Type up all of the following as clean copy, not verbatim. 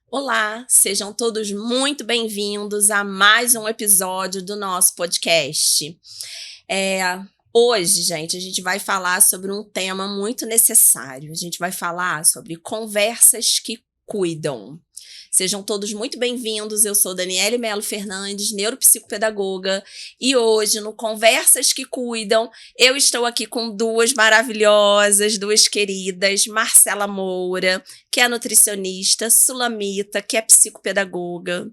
Olá, sejam todos muito bem-vindos a mais um episódio do nosso podcast. Hoje, gente, a gente vai falar sobre um tema muito necessário. A gente vai falar sobre conversas que cuidam. Sejam todos muito bem-vindos. Eu sou Daniele Melo Fernandes, neuropsicopedagoga, e hoje, no Conversas que Cuidam, eu estou aqui com duas maravilhosas, duas queridas, Marcela Moura, que é nutricionista, Sulamita, que é psicopedagoga.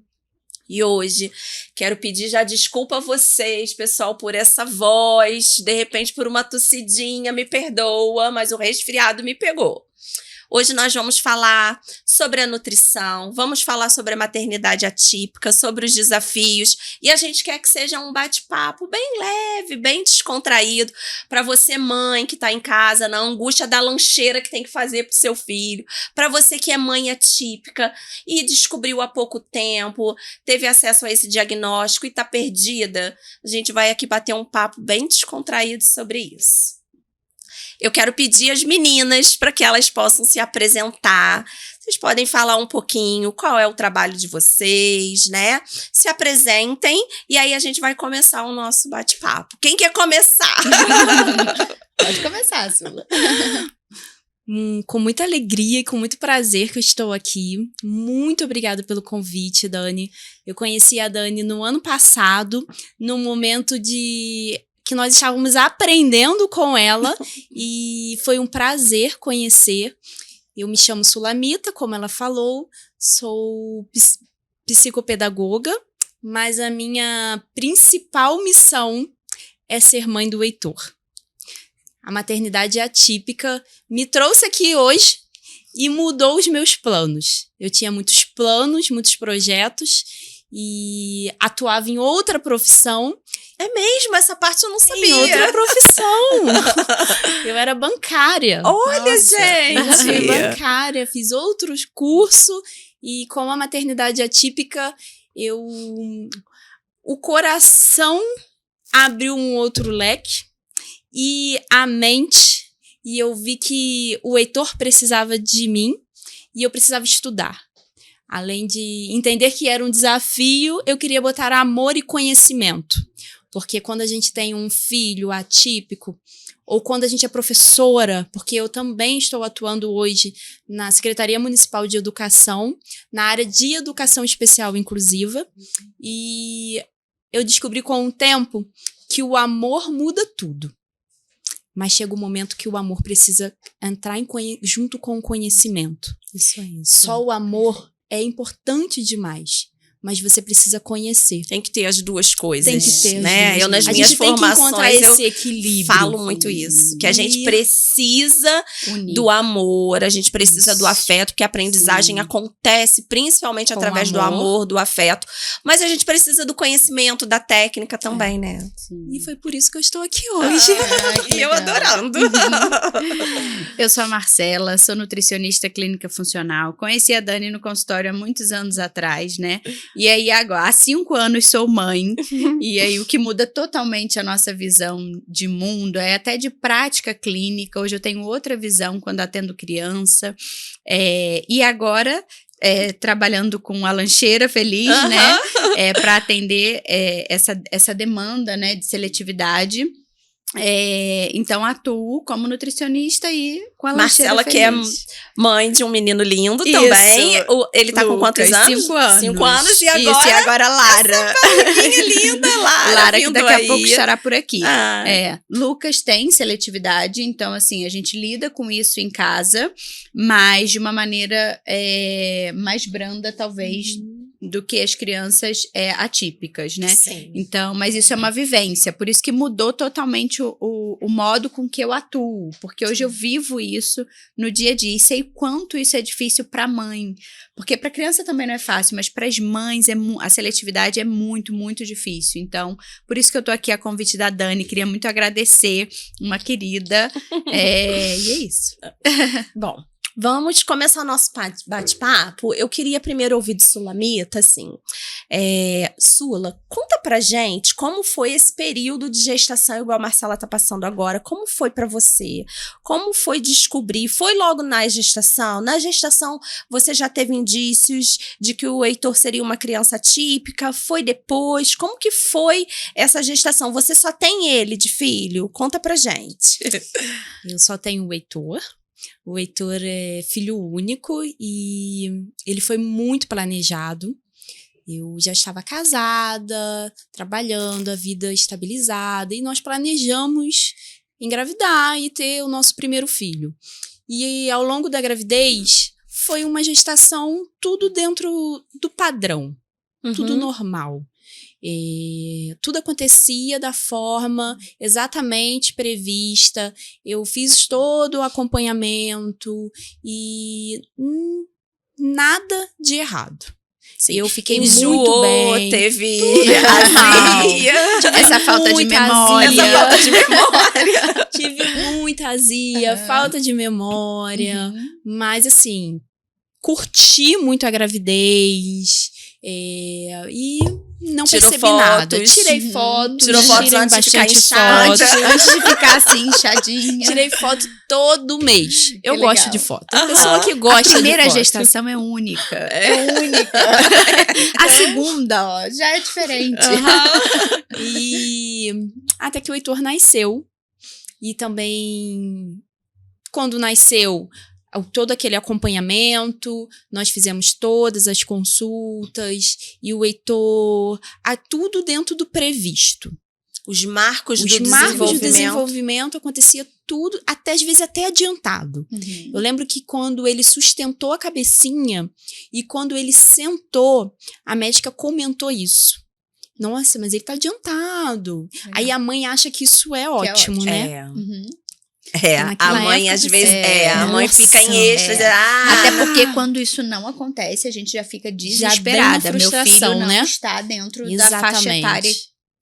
E hoje quero pedir já desculpa a vocês, pessoal, por essa voz, de repente por uma tossidinha, me perdoa, mas o resfriado me pegou. Hoje nós vamos falar sobre a nutrição, vamos falar sobre a maternidade atípica, sobre os desafios, e a gente quer que seja um bate-papo bem leve, bem descontraído, para você mãe que está em casa, na angústia da lancheira que tem que fazer para o seu filho, para você que é mãe atípica e descobriu há pouco tempo, teve acesso a esse diagnóstico e está perdida, a gente vai aqui bater um papo bem descontraído sobre isso. Eu quero pedir às meninas para que elas possam se apresentar. Vocês podem falar um pouquinho qual é o trabalho de vocês, né? Se apresentem e aí a gente vai começar o nosso bate-papo. Quem quer começar? Pode começar, Sula. Com muita alegria e com muito prazer que eu estou aqui. Muito obrigada pelo convite, Dani. Eu conheci a Dani no ano passado, num momento que nós estávamos aprendendo com ela e foi um prazer conhecer. Eu me chamo Sulamita, como ela falou, sou psicopedagoga, mas a minha principal missão é ser mãe do Heitor. A maternidade atípica me trouxe aqui hoje e mudou os meus planos. Eu tinha muitos planos, muitos projetos e atuava em outra profissão. É mesmo? Essa parte eu não sabia. Em outra profissão. Eu era bancária. Olha, Nossa, gente! Eu fui bancária, fiz outros cursos e com a maternidade atípica, o coração abriu um outro leque e a mente, e eu vi que o Heitor precisava de mim e eu precisava estudar. Além de entender que era um desafio, eu queria botar amor e conhecimento. Porque quando a gente tem um filho atípico, ou quando a gente é professora, porque eu também estou atuando hoje na Secretaria Municipal de Educação, na área de educação especial inclusiva, e eu descobri com o tempo que o amor muda tudo. Mas chega um momento que o amor precisa entrar junto com o conhecimento. Isso aí. Só o amor é importante demais, mas você precisa conhecer. Tem que ter as duas coisas. Tem que ter né? as duas. Eu nas A minhas gente tem que encontrar formações esse equilíbrio. falo muito isso, que a gente precisa do amor, a gente precisa do afeto, porque a aprendizagem acontece principalmente através do amor, do afeto, mas a gente precisa do conhecimento, da técnica também, né? Sim. E foi por isso que eu estou aqui hoje. E eu adorando. Eu sou a Marcela, sou nutricionista clínica funcional. Conheci a Dani no consultório há muitos anos atrás, né? E aí agora, há 5 anos sou mãe. E aí o que muda totalmente a nossa visão de mundo é até de prática clínica. Hoje eu tenho outra visão quando atendo criança. E agora trabalhando com a lancheira feliz, né? Para atender essa demanda, né, de seletividade. Então atuo como nutricionista e com a lancheira Marcela, feliz. que é mãe de um menino lindo Isso. também. Ele tá com quantos anos? 5 anos. 5 anos e agora... Isso, e agora Lara. Essa linda, Lara. Lara, que daqui aí. a pouco estará por aqui. Ah. Lucas tem seletividade, então assim, a gente lida com isso em casa, mas de uma maneira mais branda, talvez, do que as crianças atípicas, né? Sim. Então, mas isso é uma vivência, por isso que mudou totalmente o modo com que eu atuo, porque hoje eu vivo isso no dia a dia e sei quanto isso é difícil para mãe, porque para criança também não é fácil, mas para as mães a seletividade é muito, muito difícil. Então, por isso que eu tô aqui a convite da Dani, queria muito agradecer, uma querida, e é isso. Bom, Vamos começar o nosso bate-papo. Eu queria primeiro ouvir de Sulamita, assim. Sula, conta pra gente como foi esse período de gestação, igual a Marcela tá passando agora. Como foi pra você? Como foi descobrir? Foi logo na gestação? Na gestação, você já teve indícios de que o Heitor seria uma criança típica? Foi depois? Como que foi essa gestação? Você só tem ele de filho? Conta pra gente. Eu só tenho o Heitor. O Heitor é filho único e ele foi muito planejado. Eu já estava casada, trabalhando, a vida estabilizada, e nós planejamos engravidar e ter o nosso primeiro filho. E ao longo da gravidez, foi uma gestação tudo dentro do padrão, tudo normal. Tudo acontecia da forma exatamente prevista. Eu fiz todo o acompanhamento e nada de errado. Sim. Eu fiquei Enjoou, muito bem. Teve azia. Essa falta de memória. Essa falta de memória. Tive muita azia, falta de memória. Mas, assim, curti muito a gravidez. E não Tirou percebi nada. fotos. Tirei fotos. Tirou fotos tirei antes de ficar bastante inchada. fotos. Antes de ficar assim, inchadinha. Tirei foto todo mês. Eu legal. gosto de foto. A pessoa que gosta de A primeira foto. gestação é única. É única. A segunda, ó, já é diferente. E até que o Heitor nasceu. E também, quando nasceu, todo aquele acompanhamento, nós fizemos todas as consultas. E o Heitor, tudo dentro do previsto. Os marcos do desenvolvimento acontecia tudo, até às vezes até adiantado. Eu lembro que quando ele sustentou a cabecinha e quando ele sentou, a médica comentou isso. Nossa, mas ele tá adiantado. Aí a mãe acha que isso é ótimo, né? A mãe às vezes a mãe fica em êxtase. Até porque quando isso não acontece, a gente já fica desesperada. Meu filho não está dentro da faixa etária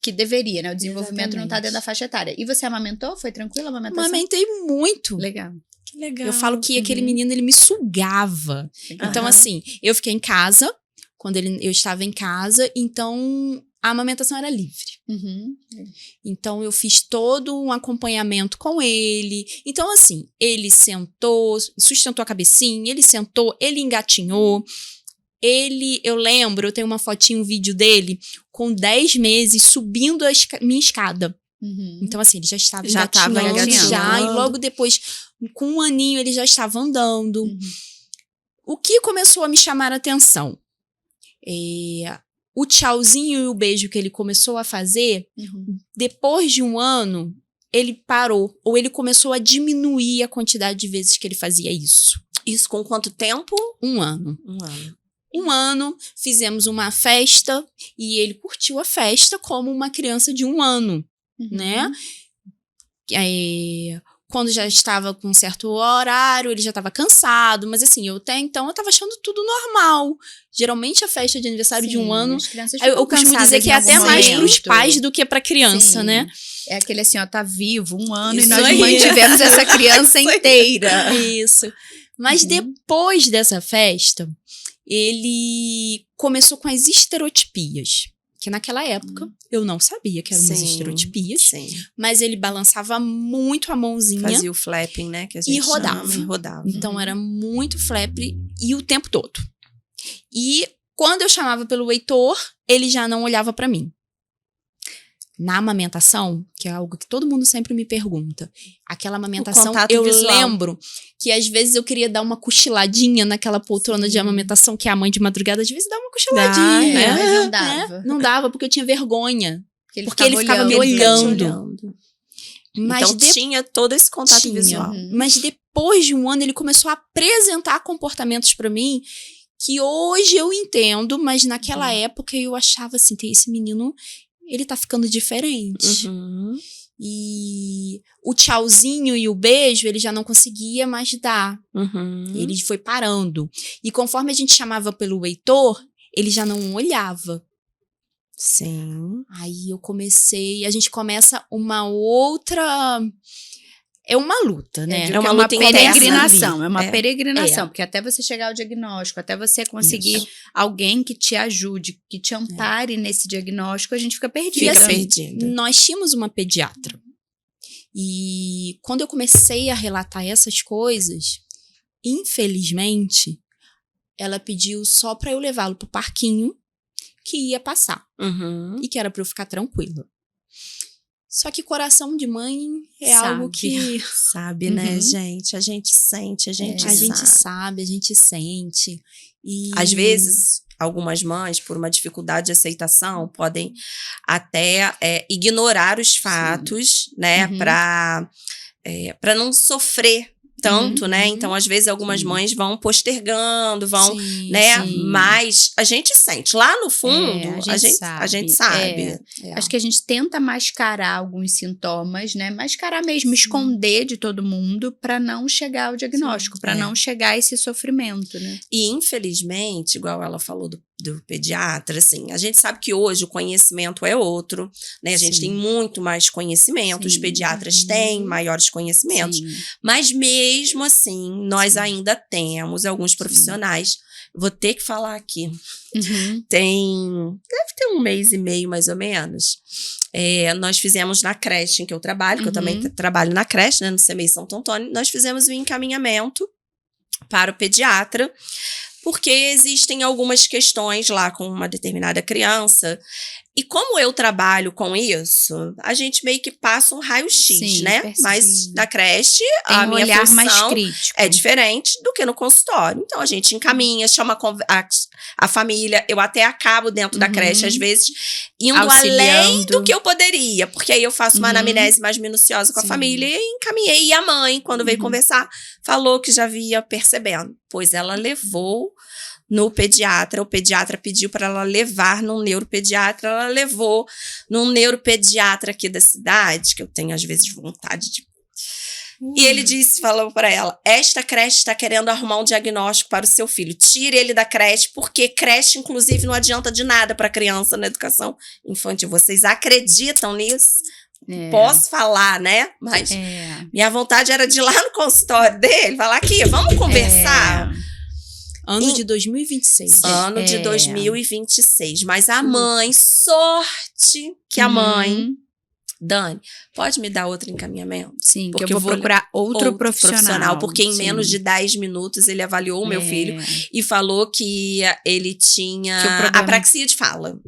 que deveria, né? O desenvolvimento não está dentro da faixa etária. E você amamentou? Foi tranquila a amamentação? Amamentei muito. Legal. Que legal. Eu falo que aquele menino, ele me sugava. Então, assim, eu fiquei em casa, quando eu estava em casa, então a amamentação era livre. Então, eu fiz todo um acompanhamento com ele. Então, assim, ele sentou, sustentou a cabecinha, ele sentou, ele engatinhou. Eu lembro, eu tenho uma fotinha, um vídeo dele, com 10 meses, subindo a minha escada. Então, assim, ele já estava engatinhando. E logo depois, com 1 aninho, ele já estava andando. O que começou a me chamar a atenção? O tchauzinho e o beijo que ele começou a fazer, depois de 1 ano, ele parou. Ou ele começou a diminuir a quantidade de vezes que ele fazia isso. Isso com quanto tempo? 1 ano. 1 ano. 1 ano, fizemos uma festa e ele curtiu a festa como uma criança de 1 ano, né? Quando já estava com um certo horário, ele já estava cansado, mas assim, eu até então eu estava achando tudo normal. Geralmente a festa de aniversário de 1 ano, eu costumo dizer que é até mais para os pais do que para a criança, né? É aquele assim, ó, tá vivo 1 ano e nós mantivemos essa criança inteira. Isso. Mas depois dessa festa, ele começou com as estereotipias. Que naquela época eu não sabia que eram umas estereotipias. Mas ele balançava muito a mãozinha. Fazia o flapping, né? Que a gente rodava. E rodava. Então era muito flap e o tempo todo. E quando eu chamava pelo Heitor, ele já não olhava pra mim. Na amamentação, que é algo que todo mundo sempre me pergunta, aquela amamentação, eu lembro que às vezes eu queria dar uma cochiladinha naquela poltrona de amamentação, que a mãe de madrugada às vezes dá uma cochiladinha, né? Mas não dava. Não dava, porque eu tinha vergonha. Porque ele ficava me olhando. Mas então tinha todo esse contato visual. Mas depois de 1 ano, ele começou a apresentar comportamentos pra mim que hoje eu entendo, mas naquela época eu achava assim, esse menino... Ele tá ficando diferente. E o tchauzinho e o beijo, ele já não conseguia mais dar. Ele foi parando. E conforme a gente chamava pelo Heitor, ele já não olhava. Sim. Aí a gente começa uma outra é uma luta, né? É uma luta interna peregrinação, ali. é uma peregrinação, É. porque até você chegar ao diagnóstico, até você conseguir Isso. alguém que te ajude, que te ampare nesse diagnóstico, a gente fica perdido. Fica assim, perdida. Nós tínhamos uma pediatra. E quando eu comecei a relatar essas coisas, infelizmente, ela pediu só para eu levá-lo pro parquinho que ia passar. Uhum. E que era para eu ficar tranquila. Só que coração de mãe é Sabe. algo que Sabe, né, Uhum. gente? A gente sente, a gente a gente sabe. sabe, a gente sente. E Às vezes, algumas mães, por uma dificuldade de aceitação, podem até ignorar os fatos, né? Uhum. Para não sofrer tanto, né? Então, às vezes, algumas Sim. mães vão postergando, vão, sim, né? sim. Mas a gente sente. Lá no fundo, a a gente gente sabe. sabe. É. Acho que a gente tenta mascarar alguns sintomas, né? Mascarar mesmo, esconder de todo mundo para não chegar ao diagnóstico, para É. não chegar a esse sofrimento, né? E, infelizmente, igual ela falou do pediatra, assim, a gente sabe que hoje o conhecimento é outro, né? A gente Sim. tem muito mais conhecimento, os Sim. pediatras Uhum. têm maiores conhecimentos, Sim. mas mesmo assim, nós Sim. ainda temos alguns profissionais. Vou ter que falar aqui. Uhum. Deve ter 1 mês e meio, mais ou menos. Nós fizemos na creche em que eu trabalho, que eu também trabalho na creche, né? No CMEI Santo Antônio, nós fizemos um encaminhamento para o pediatra, porque existem algumas questões lá com uma determinada criança. E como eu trabalho com isso, a gente meio que passa um raio-x, Sim, né? percebe. Mas na creche, Tem a um minha olhar função mais crítico. é diferente do que no consultório. Então, a gente encaminha, chama a família. Eu até acabo dentro da creche, às vezes, indo além do que eu poderia. Porque aí eu faço uma anamnese mais minuciosa com a Sim. família e encaminhei. E a mãe, quando veio conversar, falou que já via percebendo. Pois ela levou no pediatra, o pediatra pediu para ela levar num neuropediatra, ela levou num neuropediatra aqui da cidade, que eu tenho às vezes vontade de... E ele falou para ela, esta creche está querendo arrumar um diagnóstico para o seu filho, tire ele da creche, porque creche, inclusive, não adianta de nada para criança na educação infantil. Vocês acreditam nisso? Posso falar, né? Mas minha vontade era de ir lá no consultório dele, falar aqui, vamos conversar. Ano de 2026. Ano de 2026. Mas a mãe, sorte que a mãe... Dani, pode me dar outro encaminhamento? Sim, Porque que eu vou procurar outro profissional. Porque em Sim. menos de 10 minutos ele avaliou o meu filho e falou que ele tinha Que o problema- apraxia de fala.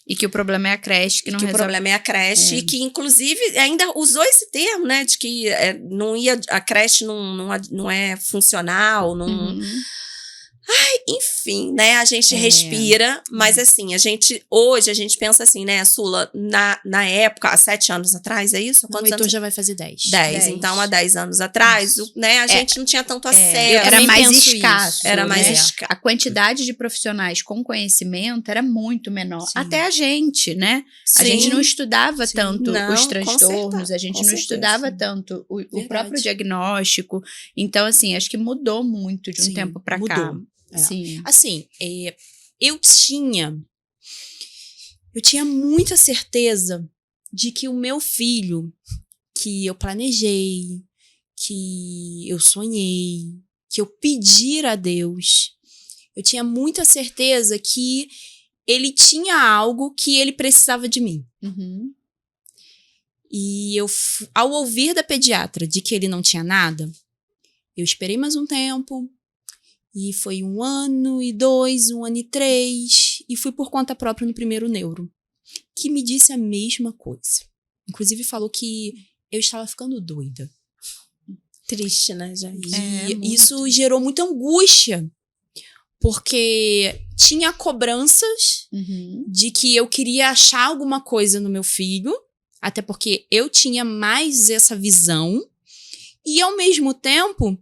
E que o problema é a creche, que não Que o resolve. problema é a creche e que, inclusive, ainda usou esse termo, né? De que não ia, a creche não é funcional, não... Uhum. Enfim, né? A gente respira, mas assim, hoje a gente pensa assim, né, Sula, na época, há 7 anos atrás, é isso? O Quantos Heitor anos? já vai fazer 10. 10. Então, há 10 anos atrás, né, a gente não tinha tanto acesso. Era também mais penso escasso. isso. Era mais né? escasso. A quantidade de profissionais com conhecimento era muito menor. Sim. Até a gente, né? A Sim. gente não estudava Sim. tanto Não, os com transtornos, certeza, a gente com não certeza. estudava tanto o Verdade. próprio diagnóstico. Então, assim, acho que mudou muito de um Sim, tempo pra cá. mudou. É. Sim. Assim, eu tinha muita certeza de que o meu filho, que eu planejei, que eu sonhei, que eu pedi a Deus, eu tinha muita certeza que ele tinha algo que ele precisava de mim. Uhum. E ao ouvir da pediatra de que ele não tinha nada, eu esperei mais um tempo. E foi 1 ano e 2, 1 ano e 3. E fui por conta própria no primeiro neuro, que me disse a mesma coisa. Inclusive falou que eu estava ficando doida. Triste, né, gente? E isso gerou muita angústia, porque tinha cobranças Uhum. de que eu queria achar alguma coisa no meu filho, até porque eu tinha mais essa visão. E, ao mesmo tempo,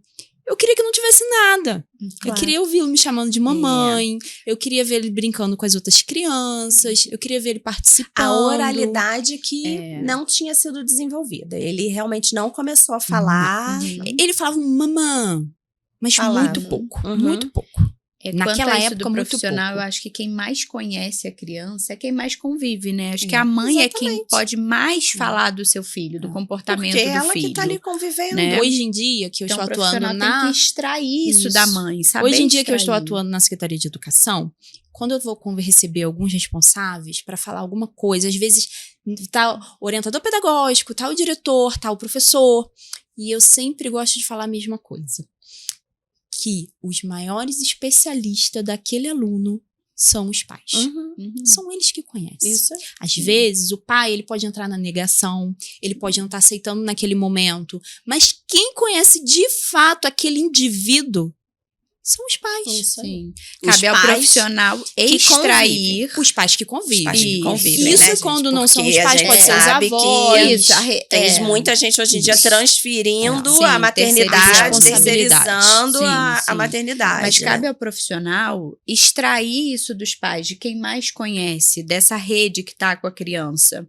eu queria que não tivesse nada. Eu queria ouvi-lo me chamando de mamãe. Eu queria ver ele brincando com as outras crianças. Eu queria ver ele participando. A oralidade que não tinha sido desenvolvida. Ele realmente não começou a falar. Ele falava mamã, mas Falava. muito pouco. Uhum. Muito pouco. Naquela Quanto a isso época, do muito profissional, pouco. eu acho que quem mais conhece a criança é quem mais convive, né? Acho que a mãe é quem exatamente. pode mais falar do seu filho, do comportamento Porque do ela filho. que tá ali convivendo. né? Hoje em dia, que eu Então, o estou atuando profissional tem que extrair isso da mãe, saber Hoje em dia que eu estou extrair. atuando na Secretaria de Educação, quando eu vou receber alguns responsáveis para falar alguma coisa, às vezes tá o orientador pedagógico, tá o diretor, tá o professor, e eu sempre gosto de falar a mesma coisa. Que os maiores especialistas daquele aluno são os pais. São eles que conhecem. Isso. Às vezes, o pai ele pode entrar na negação, ele pode não estar aceitando naquele momento, mas quem conhece de fato aquele indivíduo são os pais. Isso aí. Sim. Os Cabe ao pais profissional extrair. Os pais que convivem. Os pais que Isso. convivem, Isso né, gente? quando não são os Porque a pais, gente pode ser os sabe avós. que tem muita gente hoje em dia transferindo Sim, a maternidade, terceirizando. terceirizando a Sim. maternidade. Mas né? cabe ao profissional extrair isso dos pais, de quem mais conhece, dessa rede que tá com a criança.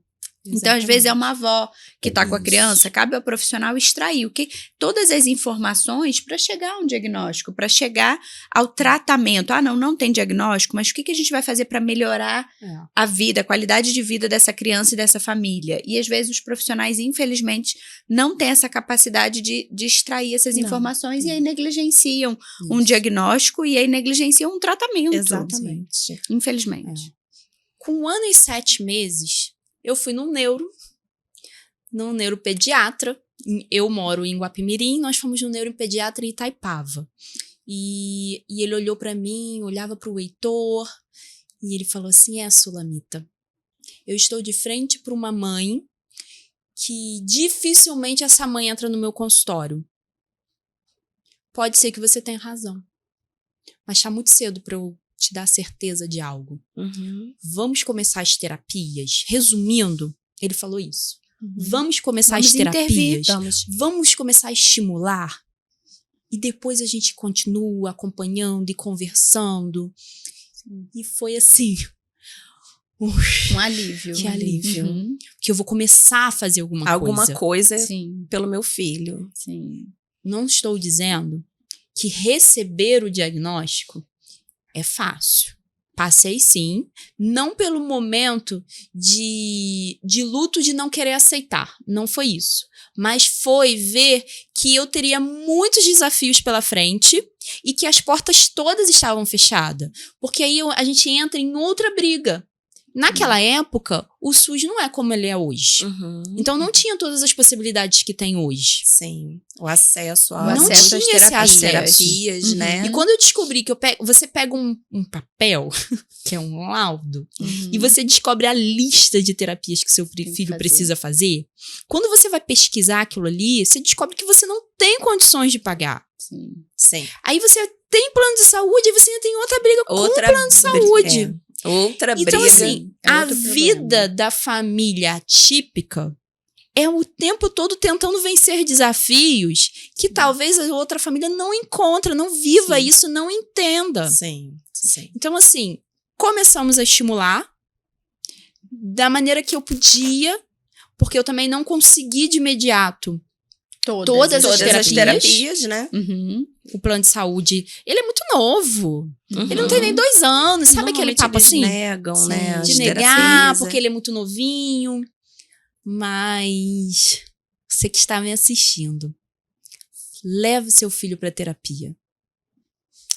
Então, às vezes, é uma avó que está com a criança, cabe ao profissional extrair todas as informações para chegar a um diagnóstico, para chegar ao tratamento. Ah, não tem diagnóstico, mas o que a gente vai fazer para melhorar a vida, a qualidade de vida dessa criança e dessa família? E, às vezes, os profissionais, infelizmente, não têm essa capacidade de extrair essas informações e aí negligenciam um diagnóstico e aí negligenciam um tratamento. Exatamente. Infelizmente. Com 1 ano e 7 meses, eu fui num neuropediatra. Eu moro em Guapimirim, nós fomos no neuropediatra em Itaipava. E ele olhou pra mim, olhava pro Heitor, e ele falou assim: Sulamita, eu estou de frente para uma mãe que dificilmente essa mãe entra no meu consultório. Pode ser que você tenha razão, mas tá muito cedo para eu te dar certeza de algo. Vamos começar as terapias. Resumindo, ele falou isso. Vamos começar as terapias. Vamos começar a estimular. E depois a gente continua acompanhando e conversando. E foi assim. Um alívio. Que alívio. Que eu vou começar a fazer alguma coisa. Sim. Pelo meu filho. Sim. Não estou dizendo que receber o diagnóstico é fácil. Passei sim, não pelo momento de luto de não querer aceitar, não foi isso. Mas foi ver que eu teria muitos desafios pela frente e que as portas todas estavam fechadas. Porque aí a gente entra em outra briga. Naquela época, o SUS não é como ele é hoje. Então não tinha todas as possibilidades que tem hoje. Sim. O acesso às terapias, né? E quando eu descobri que você pega um papel, que é um laudo, e você descobre a lista de terapias que seu filho precisa fazer, quando você vai pesquisar aquilo ali, você descobre que você não tem condições de pagar. Sim. Aí você tem plano de saúde e você ainda tem outra briga com o plano de saúde. Outra briga. Então, assim, a outro vida problema. da família atípica é o tempo todo tentando vencer desafios que talvez a outra família não encontra, não viva isso, não entenda. Sim. Então, assim, começamos a estimular da maneira que eu podia, porque eu também não consegui de imediato todas as terapias, né? O plano de saúde, ele é muito novo. Ele não tem nem 2 anos. Sabe aquele papo assim? Negam, né? De negar, porque ele é muito novinho. Mas você que está me assistindo, leve seu filho para terapia.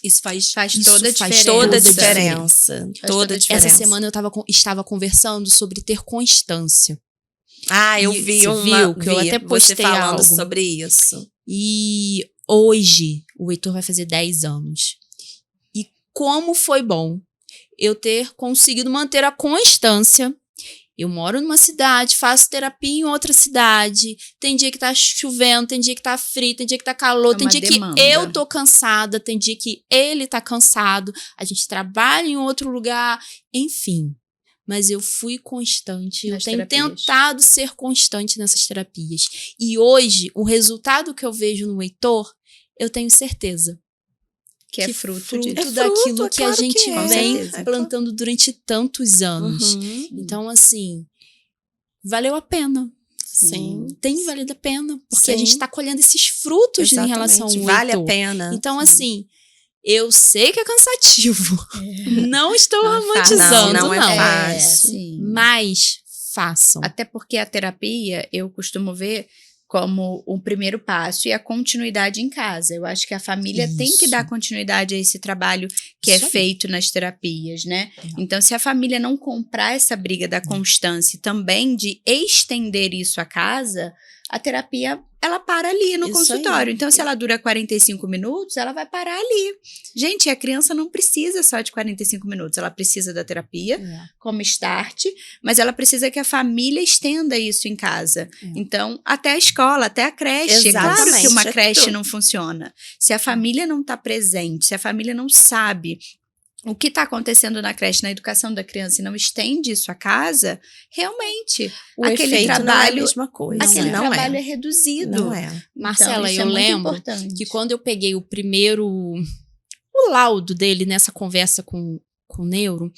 Isso faz toda a faz diferença. toda a diferença. Toda a diferença. Essa semana eu estava conversando sobre ter constância. Eu E vi você viu que eu até você postei falando algo sobre isso. E hoje o Heitor vai fazer 10 anos. E como foi bom eu ter conseguido manter a constância. Eu moro numa cidade, faço terapia em outra cidade. Tem dia que tá chovendo, tem dia que tá frio, tem dia que tá calor, tem dia demanda. que eu tô cansada, tem dia que ele tá cansado. A gente trabalha em outro lugar, enfim. Mas eu fui constante, eu tenho tentado ser constante nessas terapias. E hoje, o resultado que eu vejo no Heitor, eu tenho certeza. Que é fruto daquilo que a gente vem é. plantando durante tantos anos. Então, assim, valeu a pena. Sim. Tem valido a pena. Porque a gente tá colhendo esses frutos em relação ao vale Heitor. a pena. Então, assim, Eu sei que é cansativo. Não estou Não é romantizando, não é fácil. sim. Mas façam. Até porque a terapia, eu costumo ver como um primeiro passo e a continuidade em casa. Eu acho que a família tem que Isso. dar continuidade a esse trabalho que Isso é aí. feito nas terapias, né? É. Então, se a família não comprar essa briga da constância e também de estender isso à casa, a terapia, ela para ali no Isso consultório. aí. Então, se ela dura 45 minutos, ela vai parar ali. Gente, a criança não precisa só de 45 minutos. Ela precisa da terapia É. como start, mas ela precisa que a família estenda isso em casa. É. Então, até a escola, até a creche. É claro que Exatamente, uma é creche tudo. não funciona. Se a família não está presente, se a família não sabe o que está acontecendo na creche, na educação da criança e não estende isso à casa, realmente, O aquele efeito não é a trabalho, mesma coisa. aquele não trabalho é é. reduzido. Não é. Marcela, Então, isso eu é muito lembro importante. que quando eu peguei o laudo dele nessa conversa com o neuro,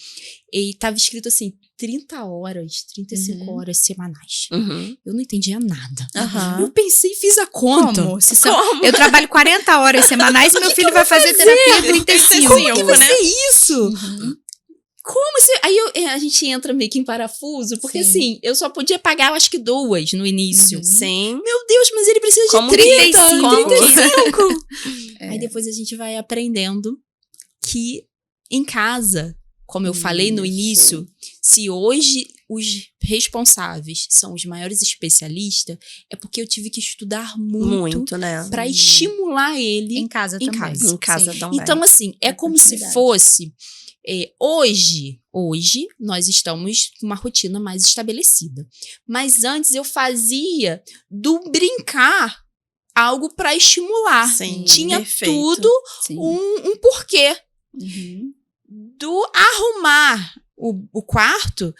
e estava escrito assim, 30 horas, 35 Uhum. horas semanais. Uhum. Eu não entendia nada. Aham. Eu pensei, fiz a conta. Como? Eu trabalho 40 horas semanais e meu filho vai fazer terapia 35. Como que vai ser isso? Uhum. Como isso? Aí a gente entra meio que em parafuso, porque Sim. assim, eu só podia pagar, eu acho que 2 no início. Uhum. Sim. Meu Deus, mas ele precisa Como de 30, que- como que- 35. É. Aí depois a gente vai aprendendo que em casa, como eu falei no Isso. início, se hoje os responsáveis são os maiores especialistas, é porque eu tive que estudar muito Muito, né? para estimular ele. Em casa Em também. casa. Em casa Sim. também. Então, assim, é Dá como se continuidade. fosse. Hoje, nós estamos com uma rotina mais estabelecida. Mas antes eu fazia do brincar algo para estimular. Sim, Tinha perfeito. tudo Sim. um porquê. Uhum. Do arrumar o quarto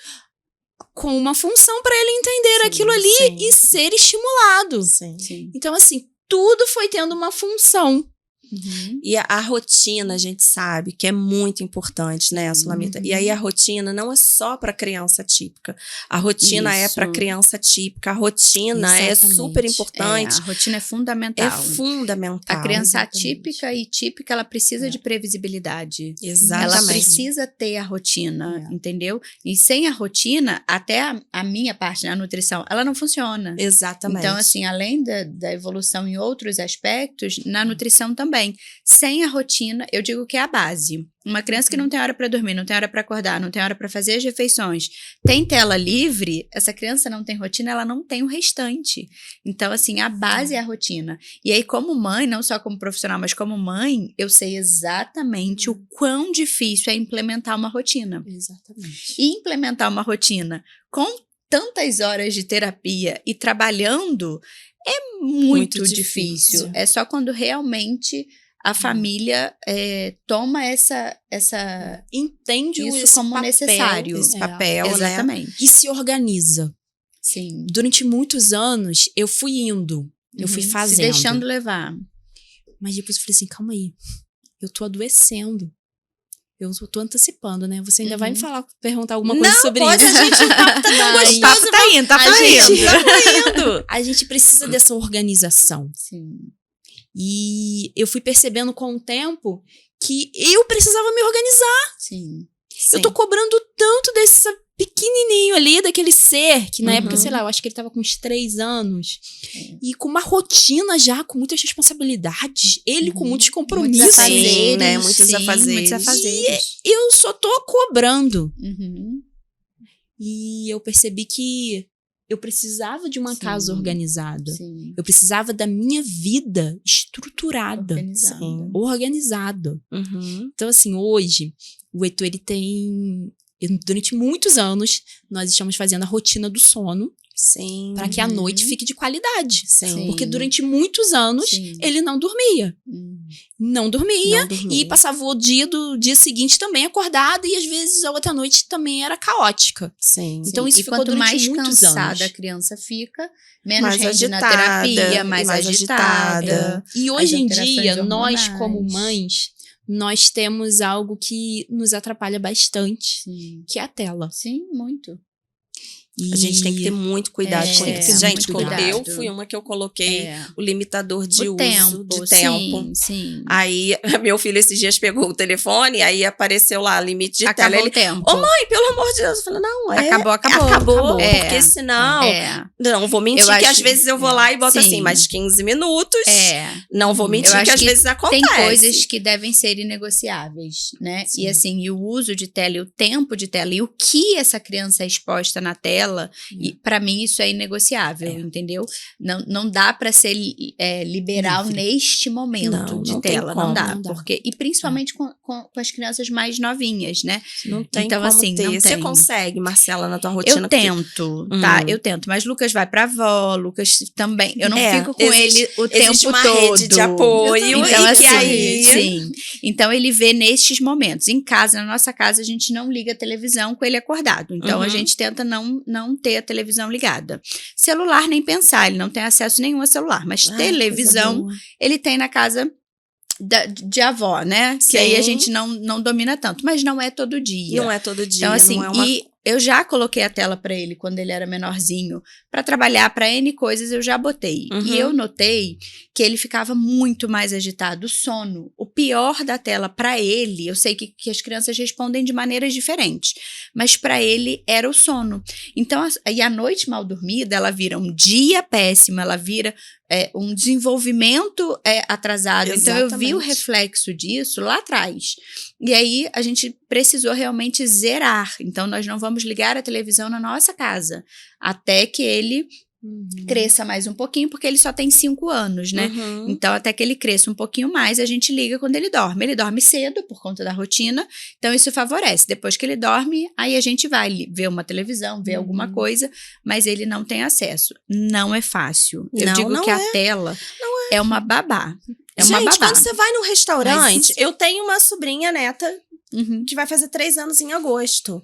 com uma função para ele entender Sim, aquilo ali sim. e ser estimulado. Sim. Sim. Então, assim, tudo foi tendo uma função. Uhum. E a rotina, a gente sabe que é muito importante, né, Sulamita? E aí a rotina não é só para criança típica. A rotina é Isso. para criança típica. A rotina é Exatamente. super É, importante. a rotina é fundamental. É fundamental. A criança Exatamente. atípica e típica, ela precisa de previsibilidade. Exatamente. Ela precisa ter a rotina, É. entendeu? E sem a rotina, até a minha parte, né, a nutrição, ela não funciona. Exatamente. Então, assim, além da evolução em outros aspectos, na nutrição também. Sem a rotina, eu digo que é a base. Uma criança que não tem hora para dormir, não tem hora para acordar, não tem hora para fazer as refeições, tem tela livre, essa criança não tem rotina, ela não tem o restante. Então, assim, a base é a rotina. E aí, como mãe, não só como profissional, mas como mãe, eu sei exatamente o quão difícil é implementar uma rotina. Exatamente. E implementar uma rotina com tantas horas de terapia e trabalhando é muito Muito difícil. difícil. É só quando realmente a família toma essa Entende isso esse como papel, necessário. esse É. papel, né? exatamente. E se organiza. Sim. Durante muitos anos, eu fui indo. Eu fui Uhum. fazendo. Se deixando levar. Mas depois eu falei assim, calma aí. Eu tô adoecendo. Eu tô antecipando, né? Você ainda vai me falar, perguntar alguma coisa sobre pode, isso. a gente, o papo tá tão Mas- gostoso. O papo tá indo, tá a fluindo. gente Tá fluindo. A gente precisa dessa organização. Sim. E eu fui percebendo com o tempo que eu precisava me organizar. Sim. Eu tô cobrando tanto desse pequenininho ali, daquele ser, que na Uhum. época, sei lá, eu acho que ele tava com uns 3 anos. É. E com uma rotina já, com muitas responsabilidades. Ele com muitos compromissos. Muitos Sim, afazeres, né? Muitos sim, afazeres. muitos afazeres. Eu só tô cobrando. Uhum. E eu percebi que eu precisava de uma Sim. casa organizada. Sim. Eu precisava da minha vida estruturada. Organizada. Sim. Organizada. Uhum. Então, assim, hoje, o Heitor, ele tem... Durante muitos anos, nós estamos fazendo a rotina do sono Sim. para que a noite fique de qualidade. Sim. Porque durante muitos anos, Sim. ele não dormia. Não dormia. Não dormia. E passava o dia do dia seguinte também acordado. E às vezes a outra noite também era caótica. Sim. Então, isso e ficou quanto durante mais muitos cansada anos. a criança fica, menos Mais rende na agitada, terapia, e mais mais agitada. agitada. E hoje em alterações dia, nós hormonais. como mães, nós temos algo que nos atrapalha bastante, Sim. que é a tela. Sim, muito. A gente tem que ter muito cuidado com É, isso. Gente, muito quando cuidado. eu fui uma que eu coloquei o limitador de O uso tempo, de tempo. Sim. Aí, meu filho esses dias pegou o telefone, aí apareceu lá, limite de Acabou tela. o Ele, tempo. ô mãe, pelo amor de Deus. Eu falei, não, Acabou. Acabou, É. porque senão... É. Não, vou mentir Eu que acho- às vezes eu vou lá e boto Sim. assim, mais 15 minutos. É. Não vou mentir Eu acho que às que vezes acontece. Tem coisas que devem ser inegociáveis, né? Sim. E assim, e o uso de tela, e o tempo de tela, e o que essa criança é exposta na tela, e para mim isso é inegociável, entendeu? Não dá para ser liberal Livre. neste momento Não, de não tem tela, como. não dá. Não dá. Porque, e principalmente com as crianças mais novinhas, né? Não tem Então, como assim, ter. não Você tem. consegue, Marcela, na tua rotina? Eu tento, tá? Eu tento. Mas Lucas vai pra avó, Lucas também. Eu não fico com ele o existe tempo uma todo. rede de apoio. Então, e assim, que aí... sim. Então, ele vê nestes momentos. Em casa, na nossa casa, a gente não liga a televisão com ele acordado. Então, a gente tenta não ter a televisão ligada. Celular, nem pensar. Ele não tem acesso nenhum a celular. Mas televisão, ele tem na casa de avó, né? Sim. Que aí a gente não domina tanto. Mas não é todo dia. Não é todo dia. Então, assim, não é uma... e eu já coloquei a tela para ele quando ele era menorzinho, para trabalhar para N coisas eu já botei. E eu notei que ele ficava muito mais agitado, o sono. O pior da tela para ele, eu sei que as crianças respondem de maneiras diferentes, mas para ele era o sono. Então, e a noite mal dormida, ela vira um dia péssimo, ela vira um desenvolvimento atrasado. Exatamente. Então, eu vi o reflexo disso lá atrás. E aí, a gente precisou realmente zerar. Então, nós não vamos ligar a televisão na nossa casa até que ele cresça mais um pouquinho, porque ele só tem 5 anos, né? Então, até que ele cresça um pouquinho mais, a gente liga quando ele dorme. Ele dorme cedo, por conta da rotina, então isso favorece. Depois que ele dorme, aí a gente vai ver uma televisão, ver alguma coisa, mas ele não tem acesso. Não é fácil. Eu digo que a tela é uma babá. É uma Gente, babá. quando você vai num restaurante, Mas- eu tenho uma sobrinha neta que vai fazer 3 anos em agosto.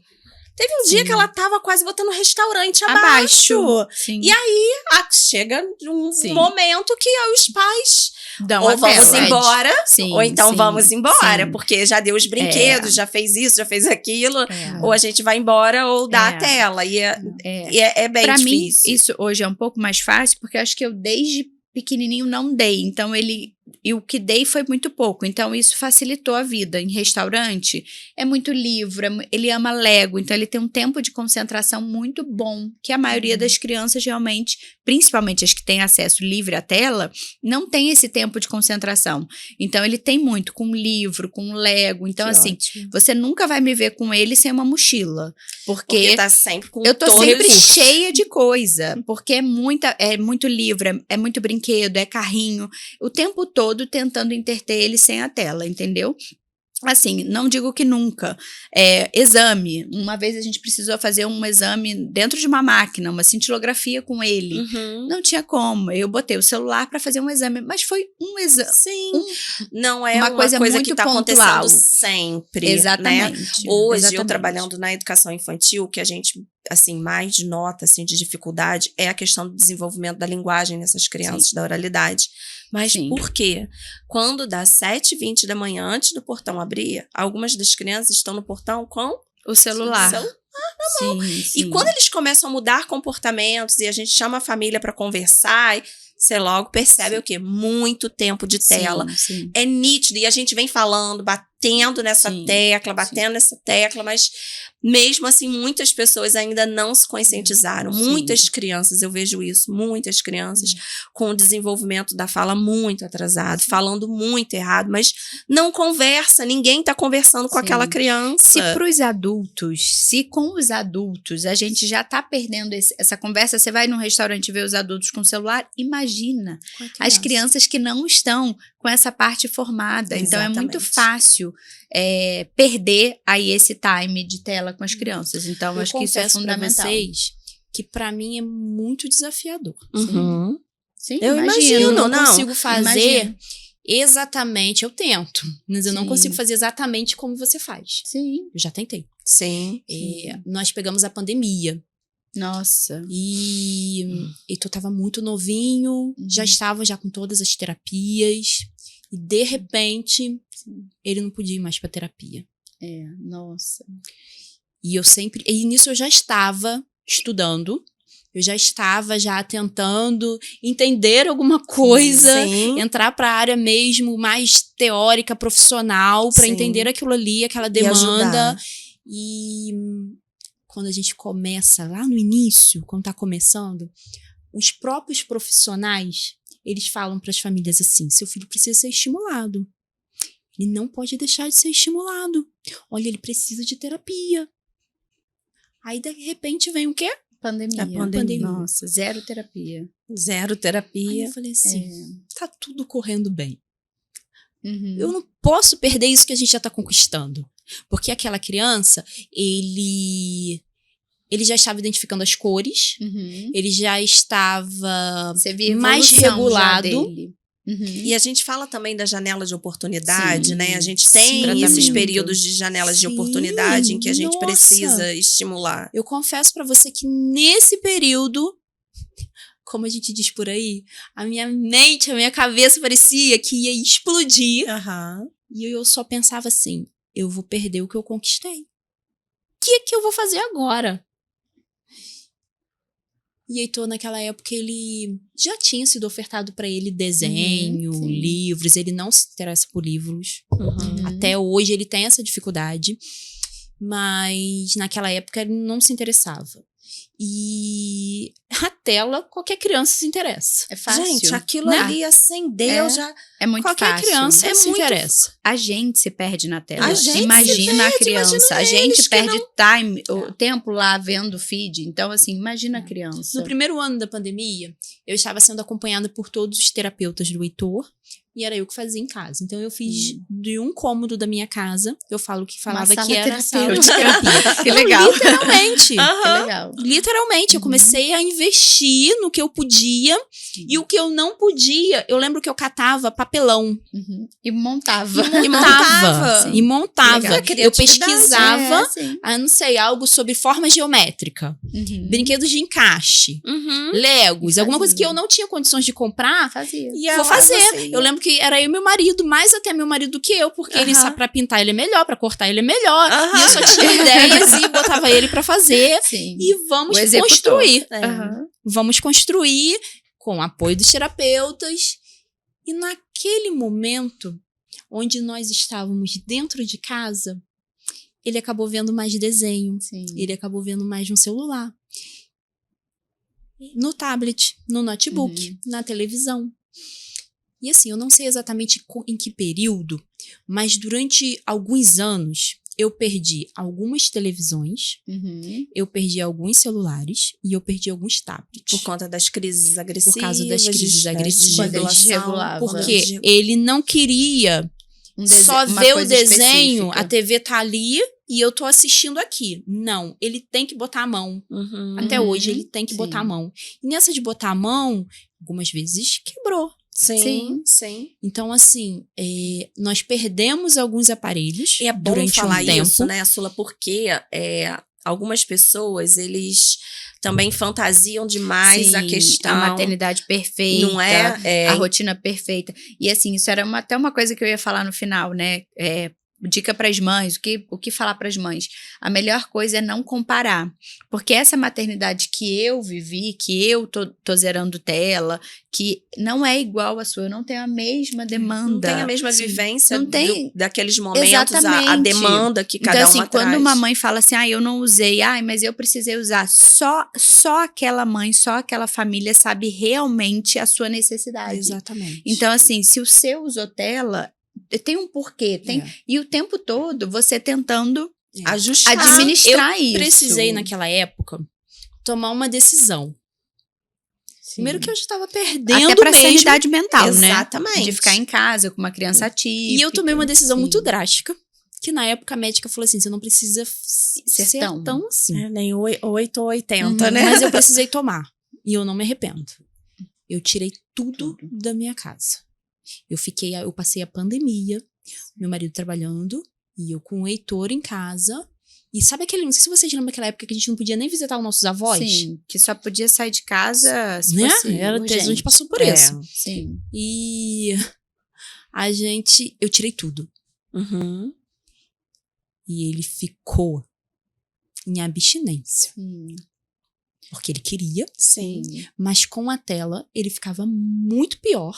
Teve um dia que ela tava quase botando o restaurante abaixo. Sim. E aí, chega um Sim. momento que os pais Dão ou a vamos tela. embora, Sim, ou então sim, vamos embora, sim. porque já deu os brinquedos, já fez isso, já fez aquilo, É. ou a gente vai embora ou dá É. a tela. E É. é bem Pra mim, difícil. isso hoje é um pouco mais fácil, porque eu acho que eu desde pequenininho não dei. Então, e o que dei foi muito pouco. Então, isso facilitou a vida. Em restaurante, é muito livro, ele ama Lego, então ele tem um tempo de concentração muito bom, que a maioria das crianças realmente, principalmente as que têm acesso livre à tela, não tem esse tempo de concentração. Então, ele tem muito com livro, com Lego. Então, Que assim, ótimo. você nunca vai me ver com ele sem uma mochila. Porque tá sempre com Eu tô todo sempre recurso. cheia de coisa, porque é muito livro, é muito brinquedo, é carrinho, o tempo todo tentando entreter ele sem a tela, entendeu? Assim, não digo que nunca. Exame. Uma vez a gente precisou fazer um exame dentro de uma máquina, uma cintilografia com ele. Não tinha como. Eu botei o celular para fazer um exame, mas foi um exame. Sim. Não é uma coisa muito que tá pontual. acontecendo sempre. Exatamente. Né? Hoje, eu Exatamente. trabalhando na educação infantil, o que a gente assim, mais nota assim, de dificuldade é a questão do desenvolvimento da linguagem nessas crianças, da oralidade. Mas Sim. por quê? Quando dá 7h20 da manhã, antes do portão abrir, algumas das crianças estão no portão com O celular. Sim, E sim. quando eles começam a mudar comportamentos e a gente chama a família para conversar, você logo percebe o quê? Muito tempo de tela. Sim. É nítido. E a gente vem falando, batendo nessa Sim, tecla, nessa tecla, mas mesmo assim, muitas pessoas ainda não se conscientizaram. Sim. Muitas crianças, eu vejo isso, muitas crianças com o desenvolvimento da fala muito atrasado, falando muito errado, mas não conversa, ninguém está conversando com Sim. aquela criança. Se para os adultos, se com os adultos a gente já está perdendo essa conversa, você vai num restaurante ver os adultos com celular, imagina as crianças que não estão com essa parte formada. Então é muito Exatamente. fácil perder aí esse time de tela com as crianças. Então Eu acho que isso é confesso pra fundamental. vocês que pra mim é muito desafiador. Uhum. Sim, Eu Eu imagino, não não. consigo fazer Imagino. exatamente, eu tento, mas eu não Sim. consigo fazer exatamente como você faz. Sim. Eu já tentei. Sim. Nós pegamos a pandemia Nossa. e tu tava muito novinho, já estava já com todas as terapias e de repente ele não podia ir mais pra terapia. Nossa. E nisso eu já estava estudando. Eu já estava tentando entender alguma coisa, Sim. entrar para a área mesmo mais teórica, profissional, para Sim. entender aquilo ali, aquela E demanda. ajudar. E quando a gente começa lá no início, quando está começando, os próprios profissionais, eles falam para as famílias assim: seu filho precisa ser estimulado. Ele não pode deixar de ser estimulado. Olha, ele precisa de terapia. Aí, de repente, vem o quê? Pandemia. A pandemia. Nossa, zero terapia. Zero Aí terapia. eu falei assim, tá tudo correndo bem. Uhum. Eu não posso perder isso que a gente já tá conquistando. Porque aquela criança, ele já estava identificando as cores, Uhum. ele já estava Você via mais evolução já regulado. dele. Uhum. E a gente fala também da janela de oportunidade, Sim, né? A gente sim. tem esses Tratamento. períodos de janelas de Sim, oportunidade em que a gente nossa. precisa estimular. Eu confesso pra você que nesse período, como a gente diz por aí, a minha mente, a minha cabeça parecia que ia explodir. Aham. E eu só pensava assim, eu vou perder o que eu conquistei. O que eu vou fazer agora? E Heitor, naquela época, ele já tinha sido ofertado pra ele desenho, Sim. livros. Ele não se interessa por livros. Uhum. Até hoje ele tem essa dificuldade. Mas naquela época ele não se interessava. E a tela, qualquer criança se interessa. É fácil. Gente, aquilo né? ali acendeu É. já. É muito Qualquer fácil. criança É se muito interessa. A gente se perde na tela. A gente se Imagina a perde, criança. imagina A gente eles que perde time, o tempo lá vendo o feed. Então, assim, imagina a criança. No primeiro ano da pandemia, eu estava sendo acompanhada por todos os terapeutas do Heitor. E era eu que fazia em casa. Então, eu fiz de um cômodo da minha casa. Eu falo que falava Uma que sala era a sala de terapêutica. terapia. Que Não, legal. literalmente. Que Aham. legal. Literalmente, eu comecei a investir no que eu podia. E o que eu não podia, eu lembro que eu catava papelão. Uhum. E montava. E montava. montava. E montava. Legal. Eu Criatividade. pesquisava, É, sim. não sei, algo sobre forma geométrica. Uhum. Brinquedos de encaixe. Uhum. Legos. E Alguma coisa que fazia. eu não tinha condições de comprar. Fazia. E Vou ela, fazer. você- Eu lembro que era eu e meu marido, mais até meu marido do que eu, porque ele Aham. sabe pra pintar ele é melhor, pra cortar ele é melhor. Aham. E eu só tinha ideias e botava ele pra fazer. Sim. E vamos O executor. construir. É. Aham. Vamos construir com o apoio dos terapeutas. E naquele momento, onde nós estávamos dentro de casa, ele acabou vendo mais desenho. Sim. Ele acabou vendo mais no celular. No tablet, no notebook, na televisão. E assim, eu não sei exatamente em que período, mas durante alguns anos eu perdi algumas televisões, Uhum. eu perdi alguns celulares e eu perdi alguns tablets. Por conta das crises agressivas. Por causa das crises agressivas. Quando ele desregulação, desregulava. quando Porque ele ele não queria só uma ver o coisa desenho, específica. a TV tá ali e eu tô assistindo aqui. Não, ele tem que botar a mão. Uhum. Até hoje ele tem que sim. botar a mão. E nessa de botar a mão, algumas vezes quebrou. Sim, Sim. sim. Então, assim, nós perdemos alguns aparelhos E é bom durante falar um tempo. isso, né, Sula? Porque algumas pessoas, eles também fantasiam demais Sim, a questão. a maternidade perfeita, Não é? a rotina perfeita. E assim, isso era até uma coisa que eu ia falar no final, né? Dica para as mães, o que falar para as mães? A melhor coisa é não comparar, porque essa maternidade que eu vivi, que eu tô zerando tela, que não é igual à sua, eu não tenho a mesma demanda. Não tem a mesma Sim. vivência Não tem. daqueles momentos, a Exatamente. demanda que cada Então, assim, uma quando traz. uma mãe fala assim, eu não usei, mas eu precisei usar, só aquela mãe, só aquela família sabe realmente a sua necessidade. Exatamente. Então, assim, se o seu usou tela, tem um porquê, tem. E o tempo todo você tentando Ajustar. administrar isso. Precisei, naquela época, tomar uma decisão. Sim. Primeiro que eu já estava perdendo até pra mesmo. sanidade mental, né? Exatamente. De ficar em casa com uma criança atípica. E eu tomei uma decisão Sim. muito drástica, que na época a médica falou assim, você não precisa ser tão. tão assim. É, nem 8 ou 80, Uhum. né? Mas eu precisei tomar. E eu não me arrependo. Eu tirei tudo da minha casa. Eu passei a pandemia, meu marido trabalhando, e eu com o Heitor em casa. E sabe não sei se vocês lembram daquela época que a gente não podia nem visitar os nossos avós? Sim, que só podia sair de casa se Né? fosse A urgente. gente passou por É. isso. Sim. E eu tirei tudo. Uhum. E ele ficou em abstinência. Sim. porque ele queria, Sim. mas com a tela ele ficava muito pior.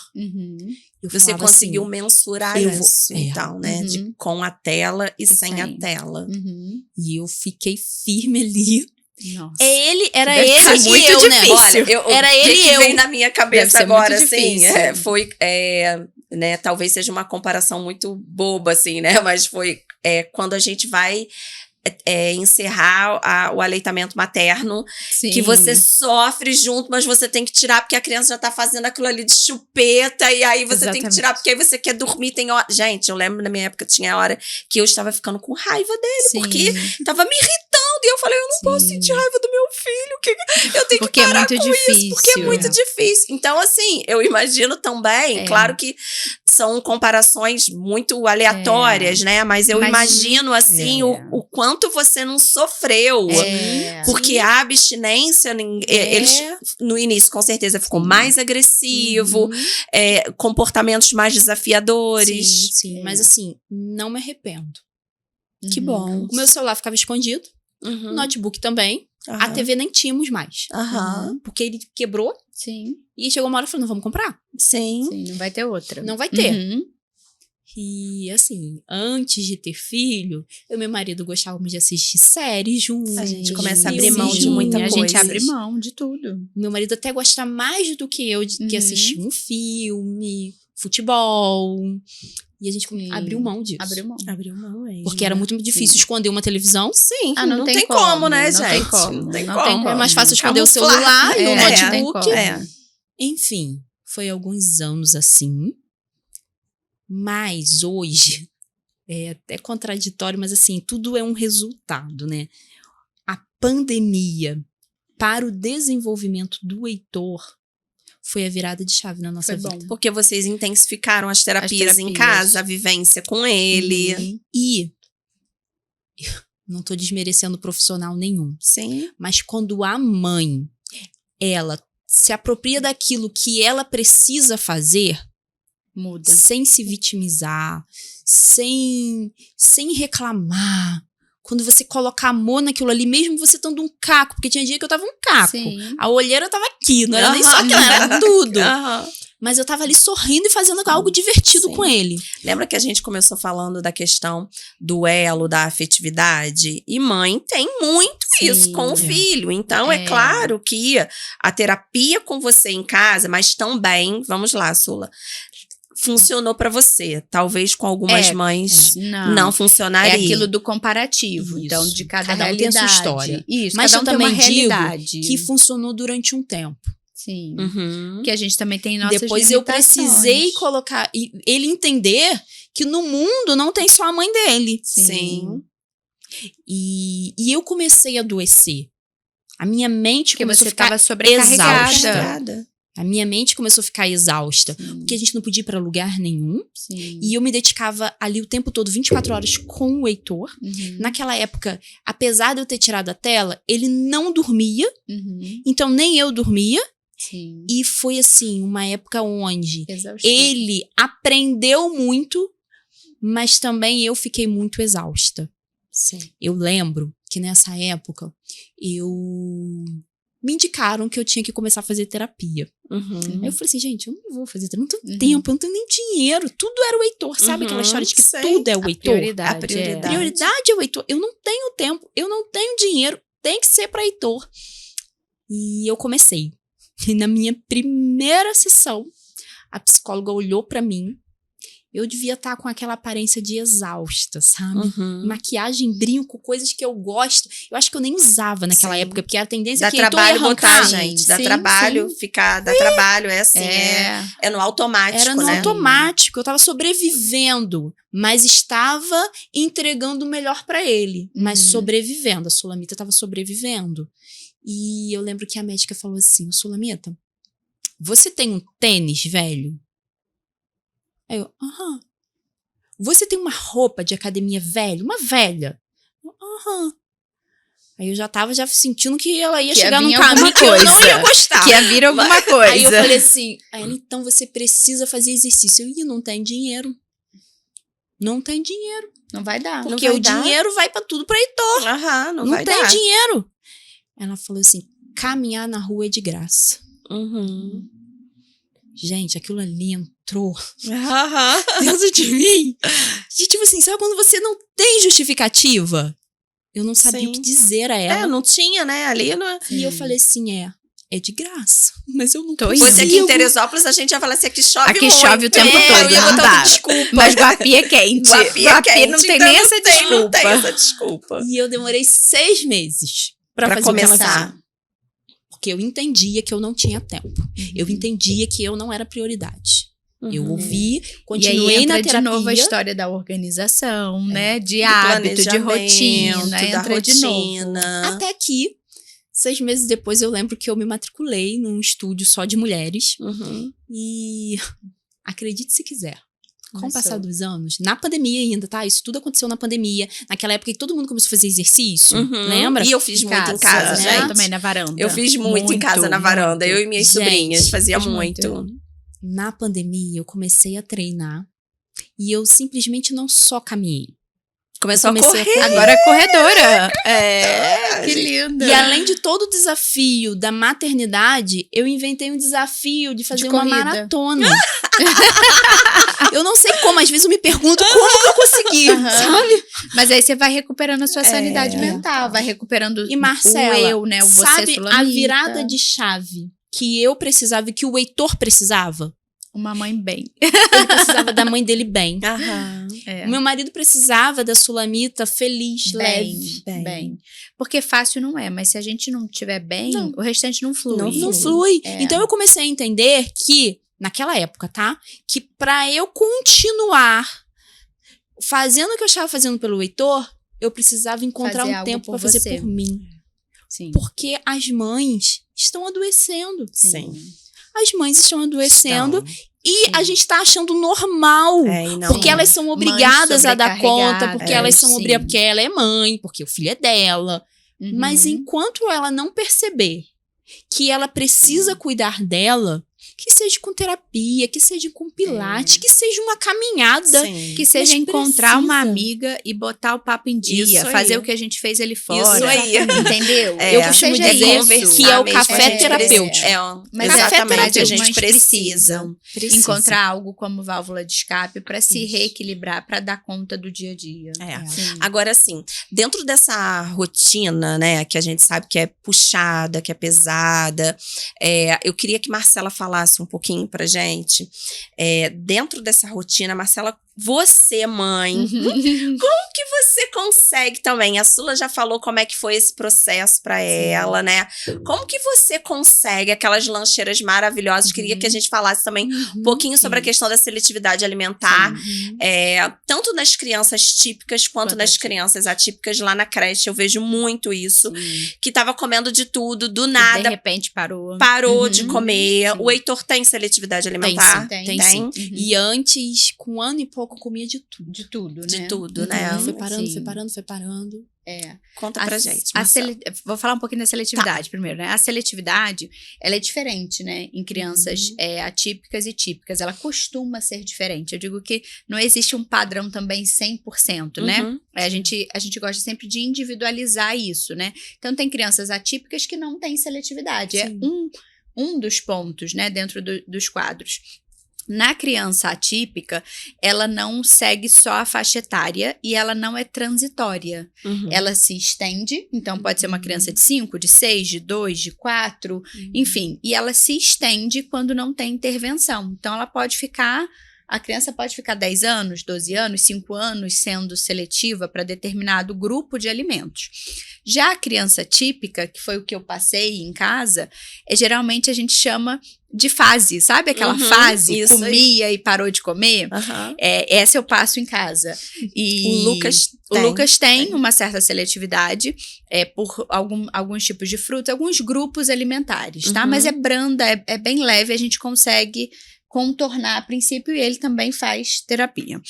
Eu Você falava conseguiu assim, mensurar eu vou- isso, então, né? De com a tela e sem a sem. tela. e eu fiquei firme ali. Nossa. Era Deve ele ser e muito eu, né? difícil. Olha, Era o ele que e eu. veio na minha Deve cabeça ser agora, muito assim, difícil. foi, né, talvez seja uma comparação muito boba, assim, né, mas foi quando a gente vai encerrar o aleitamento materno, Sim. que você sofre junto, mas você tem que tirar porque a criança já tá fazendo aquilo ali de chupeta, e aí você tem que tirar porque aí você quer dormir, tem hora... Gente, eu lembro na minha época tinha hora que eu estava ficando com raiva dele, Sim. porque tava me irritando, e eu falei, eu não posso sentir raiva do meu filho, eu tenho Porque que parar é muito com difícil. isso, porque é muito difícil. Então, assim, eu imagino também, claro que são comparações muito aleatórias, né? Mas eu imagino, assim, o quanto você não sofreu. Porque a abstinência, eles, no início, com certeza, ficou mais agressivo, comportamentos mais desafiadores. Sim, mas assim, não me arrependo. Que bom. O meu celular ficava escondido, o notebook também. A TV nem tínhamos mais. Porque ele quebrou. Sim. E chegou uma hora e falou, não, vamos comprar. Sim. Não vai ter outra. Não vai ter. E assim, antes de ter filho, eu e meu marido gostávamos de assistir séries juntos. A gente começa a filmes abrir mão de muita A coisa. gente abre mão de tudo. Meu marido até gosta mais do que eu de assistir um filme, futebol. E a gente abriu mão disso. Abriu mão. Abriu mão mesmo. Porque era muito difícil esconder uma televisão. Sim, Ah, não tem como, né, não gente? Tem como. Não tem Não como. tem como. É mais fácil esconder o Camuflar. celular e o Não tem notebook. como. Enfim, foi alguns anos assim. Mas hoje, é até contraditório, mas assim, tudo é um resultado, né? A pandemia para o desenvolvimento do Heitor foi a virada de chave na nossa vida. Porque vocês intensificaram as terapias em casa, a vivência com ele. E eu não tô desmerecendo profissional nenhum. Sim. Mas quando a mãe, ela se apropria daquilo que ela precisa fazer, muda. Sem se vitimizar, sem reclamar. Quando você coloca amor naquilo ali, mesmo você estando um caco, porque tinha dia que eu tava um caco. Sim. A olheira tava aqui, não era nem só aquilo, era tudo. Aham. Mas eu tava ali sorrindo e fazendo algo divertido Sim. com ele. Lembra que a gente começou falando da questão do elo, da afetividade? E mãe tem muito isso com o filho. Então, é claro que a terapia com você em casa, mas também, vamos lá, Sula, funcionou pra você. Talvez com algumas mães não funcionaria. É aquilo do comparativo. Isso. Então, de cada um realidade. tem a sua história. Isso, Mas cada eu um tem também uma realidade. digo que funcionou durante um tempo. Sim. Uhum. Que a gente também tem nossas Depois eu limitações. precisei colocar... ele entender que no mundo não tem só a mãe dele. Sim. E eu comecei a adoecer. A minha mente Porque começou você a ficar estava sobrecarregada. Exausta. A minha mente começou a ficar exausta. Porque a gente não podia ir pra lugar nenhum. Sim. E eu me dedicava ali o tempo todo, 24 horas, com o Heitor. Naquela época, apesar de eu ter tirado a tela, ele não dormia. Então, nem eu dormia. Sim. E foi, assim, uma época onde Exaustivo. ele aprendeu muito, mas também eu fiquei muito exausta. Sim. Eu lembro que nessa época, me indicaram que eu tinha que começar a fazer terapia. Uhum. Aí eu falei assim, gente, eu não vou fazer terapia, eu não tenho tempo, eu não tenho nem dinheiro. Tudo era o Heitor, sabe aquela história de que tudo é o Heitor? Prioridade. A prioridade. Prioridade é o Heitor. Eu não tenho tempo, eu não tenho dinheiro, tem que ser pra Heitor. E eu comecei. E na minha primeira sessão, a psicóloga olhou pra mim. Eu devia estar com aquela aparência de exausta, sabe? Uhum. Maquiagem, brinco, coisas que eu gosto. Eu acho que eu nem usava naquela época, porque a tendência Dá é que Heitor ia trabalho arrancar. botar, gente. Dá Sim, trabalho sim. ficar... Dá trabalho, é assim. É no automático, Era no né? automático, eu tava sobrevivendo, mas estava entregando o melhor pra ele, mas sobrevivendo. A Sulamita tava sobrevivendo. E eu lembro que a médica falou assim, Sulamita, você tem um tênis velho? Aí eu, aham. Você tem uma roupa de academia velha? Uma velha? Aham. Aí eu já tava sentindo que ela ia chegar num caminho que eu não ia gostar. Que ia vir alguma coisa. Aí eu falei assim, então você precisa fazer exercício. E não tem dinheiro. Não tem dinheiro. Não vai dar. Porque o dinheiro vai pra tudo pra Heitor. Aham, não Não vai tem dar. dinheiro. Ela falou assim, caminhar na rua é de graça. Uhum. Gente, aquilo ali entrou Aham. dentro de mim. E tipo assim, sabe quando você não tem justificativa? Eu não sabia Sim. o que dizer a ela. Não tinha, né? Ali não... E eu falei assim, é de graça. Mas eu não Tô consigo. Você aqui em Teresópolis, a gente ia falar assim, aqui chove Aqui muito. chove o tempo todo, Eu ia não botar dá. outra desculpa. Mas Guapi é quente. Guapi é quente, não tem então nem essa Não desculpa. tem essa desculpa. E eu demorei 6 meses pra fazer começar. o que ela fazia. Porque eu entendia que eu não tinha tempo. Eu entendia que eu não era prioridade. Eu ouvi, E aí continuei entra na terapia. de novo a história da organização, né? De Do hábito, de planejamento, rotina. da Entra de novo. rotina. Até que, 6 meses depois, eu lembro que eu me matriculei num estúdio só de mulheres. Uhum. E acredite se quiser. Com o Começou. passar dos anos, na pandemia ainda, tá? Isso tudo aconteceu na pandemia. Naquela época que todo mundo começou a fazer exercício, Uhum. lembra? E eu fiz muito em casa, né? gente. Eu também na varanda. Eu fiz muito em casa na varanda. Eu e minhas Gente, sobrinhas fazia fiz muito. Na pandemia, eu comecei a treinar. E eu simplesmente não só caminhei. Começou a comecei a correr. Agora é corredora. É, Que linda. E além de todo o desafio da maternidade, eu inventei um desafio de fazer De uma corrida. maratona. Eu não sei como, às vezes eu me pergunto como que eu consegui, sabe? Mas aí você vai recuperando a sua sanidade mental, vai recuperando E Marcela, o eu, né? O você sabe sulamita. a virada de chave que eu precisava e que o Heitor precisava? Uma mãe bem. Ele precisava da mãe dele bem. Aham. É. O meu marido precisava da Sulamita feliz, leve. Bem. Porque fácil não é, mas se a gente não estiver bem, Não. o restante não flui. Não flui. É. Então eu comecei a entender que, naquela época, tá? Que pra eu continuar fazendo o que eu estava fazendo pelo Heitor, eu precisava encontrar Fazer um algo tempo por pra fazer você. por mim. Sim. Porque as mães estão adoecendo. Sim. As mães estão adoecendo Então, e a gente tá achando normal. e não Porque é. elas são obrigadas a dar conta, porque sobrecarregadas, elas são sim. obrigadas, porque ela é mãe, porque o filho é dela. Uhum. Mas enquanto ela não perceber que ela precisa cuidar dela, que seja com terapia, que seja com pilates, que seja uma caminhada. Sim. Que seja Mas encontrar uma precisa. amiga e botar o papo em dia, Isso aí. fazer o que a gente fez ali fora. Isso aí. Entendeu? É, Eu costumo seja dizer isso. que é o mesmo, café a gente terapêutico. precisa. Mas Exatamente, café a gente mães precisa. Encontrar algo como válvula de escape para se Isso. reequilibrar, para dar conta do dia a dia. É. Sim. Agora, assim, dentro dessa rotina, né, que a gente sabe que é puxada, que é pesada, eu queria que Marcela falasse um pouquinho pra gente. Dentro dessa rotina, Marcela, você, mãe, como que você consegue também? A Sula já falou como é que foi esse processo pra ela, né? Como que você consegue aquelas lancheiras maravilhosas? Queria que a gente falasse também um pouquinho sobre a questão da seletividade alimentar, tanto nas crianças típicas quanto nas crianças atípicas. Lá na creche eu vejo muito isso, que tava comendo de tudo, do De nada, repente parou. parou de comer. sim. O Heitor tem seletividade alimentar? Tem sim. Uhum. E antes, com 1 ano e pouco, eu comia de tudo. De tudo, né? De tudo, né? Foi parando, Sim. foi parando, foi parando. É. Conta pra gente, A Marcela. Vou falar um pouquinho da seletividade primeiro, né? A seletividade, ela é diferente, né? Em crianças atípicas e típicas. Ela costuma ser diferente. Eu digo que não existe um padrão também 100%, né? Uhum. A gente gosta sempre de individualizar isso, né? Então, tem crianças atípicas que não têm seletividade. Sim. É um dos pontos, né? Dentro dos quadros. Na criança atípica, ela não segue só a faixa etária e ela não é transitória. Uhum. Ela se estende, então pode ser uma criança de 5, de 6, de 2, de 4, enfim. E ela se estende quando não tem intervenção. Então a criança pode ficar 10 anos, 12 anos, 5 anos sendo seletiva para determinado grupo de alimentos. Já a criança típica, que foi o que eu passei em casa, geralmente a gente chama de fase, sabe aquela fase? isso Comia e parou de comer? Aham. Essa eu passo em casa. E O Lucas tem uma certa seletividade por alguns tipos de frutas, alguns grupos alimentares, tá? Uhum. Mas é branda, é bem leve, a gente consegue contornar a princípio e ele também faz terapia.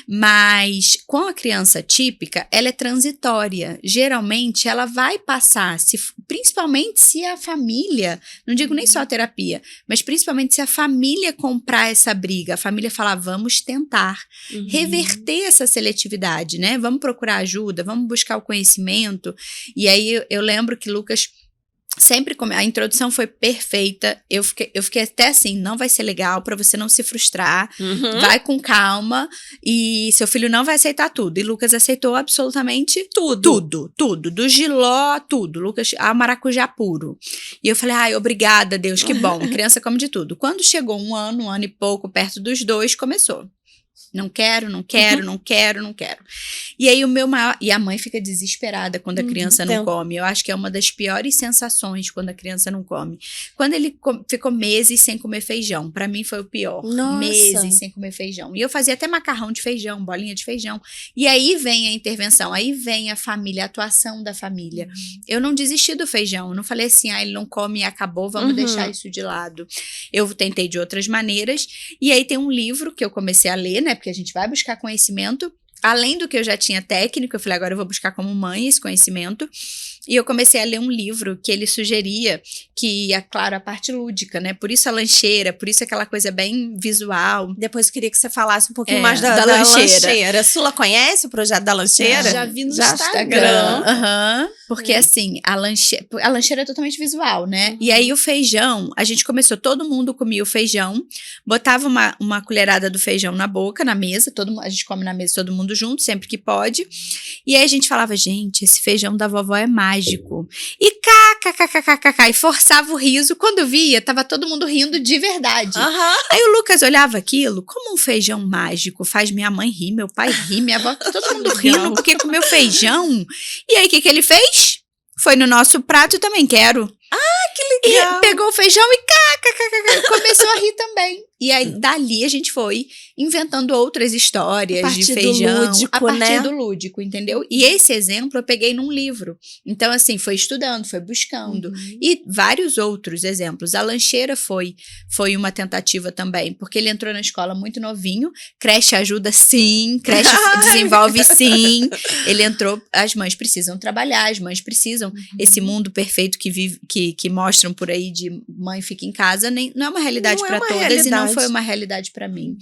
Mas com a criança típica, ela é transitória. Geralmente, ela vai passar, principalmente se a família, não digo nem só a terapia, mas principalmente se a família comprar essa briga, a família falar, vamos tentar reverter essa seletividade, né? Vamos procurar ajuda, vamos buscar o conhecimento. E aí, eu lembro que Lucas Sempre a introdução foi perfeita. Eu fiquei até assim, não vai ser legal pra você não se frustrar. Vai com calma e seu filho não vai aceitar tudo. E Lucas aceitou absolutamente tudo. Do jiló, tudo. Lucas, a maracujá puro. E eu falei, ai, obrigada, Deus, que bom. Criança come de tudo. Quando chegou um ano e pouco, perto dos 2, começou. Não quero. E aí e a mãe fica desesperada quando a criança não come. Eu acho que é uma das piores sensações quando a criança não come. Quando ele ficou meses sem comer feijão, pra mim foi o pior. Nossa. Meses sem comer feijão. E eu fazia até macarrão de feijão, bolinha de feijão. E aí vem a intervenção, aí vem a família, a atuação da família. Eu não desisti do feijão, eu não falei assim, ele não come e acabou, vamos deixar isso de lado. Eu tentei de outras maneiras. E aí tem um livro que eu comecei a ler, né? Porque a gente vai buscar conhecimento, além do que eu já tinha técnico, eu falei, agora eu vou buscar como mãe esse conhecimento, e eu comecei a ler um livro que ele sugeria que ia, claro, a parte lúdica, né, por isso a lancheira, por isso aquela coisa bem visual. Depois eu queria que você falasse um pouquinho mais da lancheira. Sula conhece o projeto da lancheira? Já vi no Instagram. Porque assim, a lancheira é totalmente visual, né? E aí o feijão, a gente começou, todo mundo comia o feijão, botava uma colherada do feijão na boca, na mesa, a gente come na mesa todo mundo junto, sempre que pode. E aí a gente falava, gente, esse feijão da vovó é mágico. E e forçava o riso. Quando via, tava todo mundo rindo de verdade. Aí o Lucas olhava aquilo, como um feijão mágico faz minha mãe rir, meu pai rir, minha avó, todo mundo rindo porque comeu feijão. E aí o que ele fez? Foi no nosso prato, também quero. Que legal. E pegou o feijão e começou a rir também. E aí, dali, a gente foi inventando outras histórias de feijão. Lúdico, a partir né? do lúdico, entendeu? E esse exemplo eu peguei num livro. Então, assim, foi estudando, foi buscando. E vários outros exemplos. A lancheira foi uma tentativa também, porque ele entrou na escola muito novinho. Creche ajuda, sim. Creche desenvolve, sim. Ele entrou, as mães precisam trabalhar, as mães precisam. Esse mundo perfeito que mostram por aí de mãe fica em casa, não é uma realidade para todas e não foi uma realidade para mim.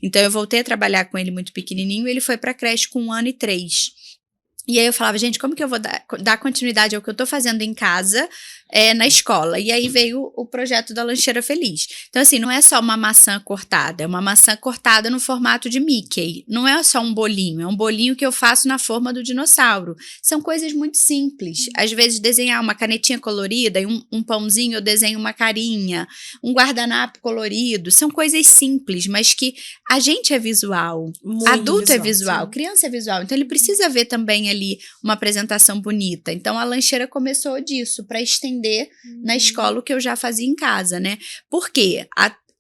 Então eu voltei a trabalhar com ele muito pequenininho e ele foi para creche com 1 ano e 3. E aí eu falava, gente, como que eu vou dar continuidade ao que eu tô fazendo em casa, na escola? E aí veio o projeto da Lancheira Feliz. Então, assim, não é só uma maçã cortada, é uma maçã cortada no formato de Mickey. Não é só um bolinho, é um bolinho que eu faço na forma do dinossauro. São coisas muito simples. Às vezes, desenhar uma canetinha colorida e um pãozinho, eu desenho uma carinha, um guardanapo colorido. São coisas simples, mas que a gente é visual. Muito adulto é visual, sim. Criança é visual. Então, ele precisa ver também ali uma apresentação bonita. Então, a lancheira começou disso, para estender na escola o que eu já fazia em casa, né? Porque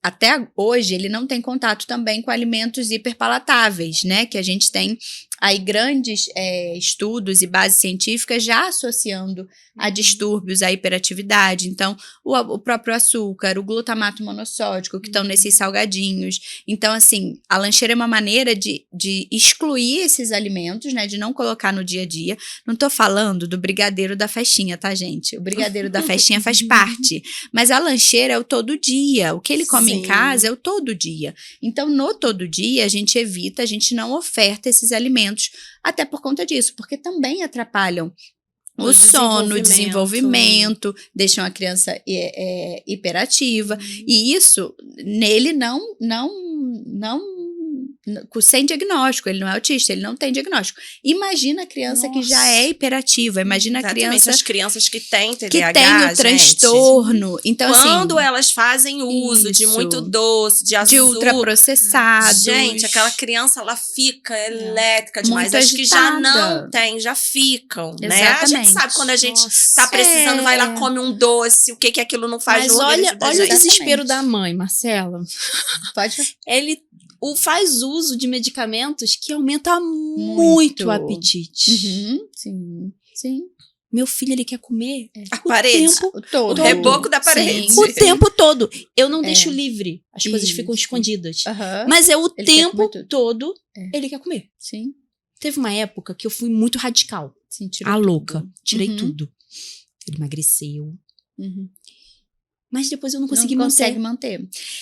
até hoje ele não tem contato também com alimentos hiperpalatáveis, né? Que a gente tem aí grandes estudos e bases científicas já associando a distúrbios, a hiperatividade. Então, o próprio açúcar, o glutamato monossódico, que estão nesses salgadinhos. Então, assim, a lancheira é uma maneira de excluir esses alimentos, né? De não colocar no dia a dia. Não tô falando do brigadeiro da festinha, tá, gente? O brigadeiro da festinha faz parte. Mas a lancheira é o todo dia. O que ele come em casa é o todo dia. Então, no todo dia, a gente evita, a gente não oferta esses alimentos, até por conta disso, porque também atrapalham o sono, o desenvolvimento, deixam a criança hiperativa. E isso, nele, sem diagnóstico, ele não é autista, ele não tem diagnóstico. Imagina a criança que já é hiperativa, imagina a criança... As crianças que têm TDAH, que tem o transtorno. Então, quando assim, elas fazem uso de muito doce, de açúcar, de ultraprocessados. Gente, aquela criança, ela fica elétrica demais. Muito As que já agitada. não tem, já ficam, né? A Exatamente. gente sabe quando a gente tá precisando, vai lá, come um doce, o que aquilo não faz no organismo da olha gente. o desespero da mãe, Marcela. Pode. Ele faz uso de medicamentos que aumentam muito o apetite. Sim. Meu filho, ele quer comer A parede, o reboco da parede. O tempo todo. Eu não deixo livre. As coisas ficam escondidas. Mas o Ele tempo quer comer todo, ele quer comer. Sim. Teve uma época que eu fui muito radical. Sim, A louca. Tirei Uhum. tudo. Ele emagreceu. mas depois eu não consegui não manter. consegue manter.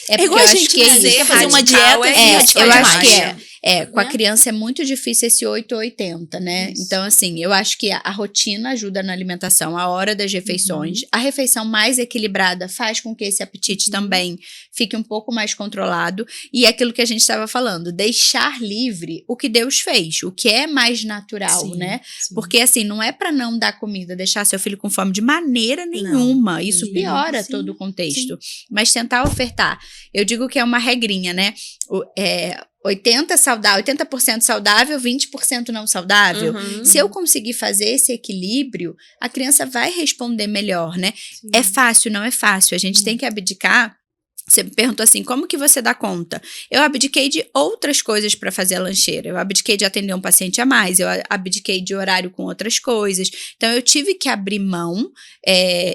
É igual porque a eu gente, acho que né? Você quer fazer uma radical dieta, é radical eu acho demais. que com a Né? criança é muito difícil esse 8 ou 80, né? Isso. Então, assim, eu acho que a rotina ajuda na alimentação, a hora das refeições. A refeição mais equilibrada faz com que esse apetite também fique um pouco mais controlado. E é aquilo que a gente estava falando, deixar livre o que Deus fez, o que é mais natural, Sim, né? sim. Porque, assim, não é para não dar comida, deixar seu filho com fome de maneira nenhuma. Isso Sim, piora sim, todo o contexto. Mas tentar ofertar. Eu digo que é uma regrinha, né? 80% saudável, 20% não saudável. Uhum. Se eu conseguir fazer esse equilíbrio, a criança vai responder melhor, né? Sim. É fácil, não é fácil. A gente tem que abdicar. Você me perguntou assim, como que você dá conta? Eu abdiquei de outras coisas para fazer a lancheira. Eu abdiquei de atender um paciente a mais. Eu abdiquei de horário com outras coisas. Então, eu tive que abrir mão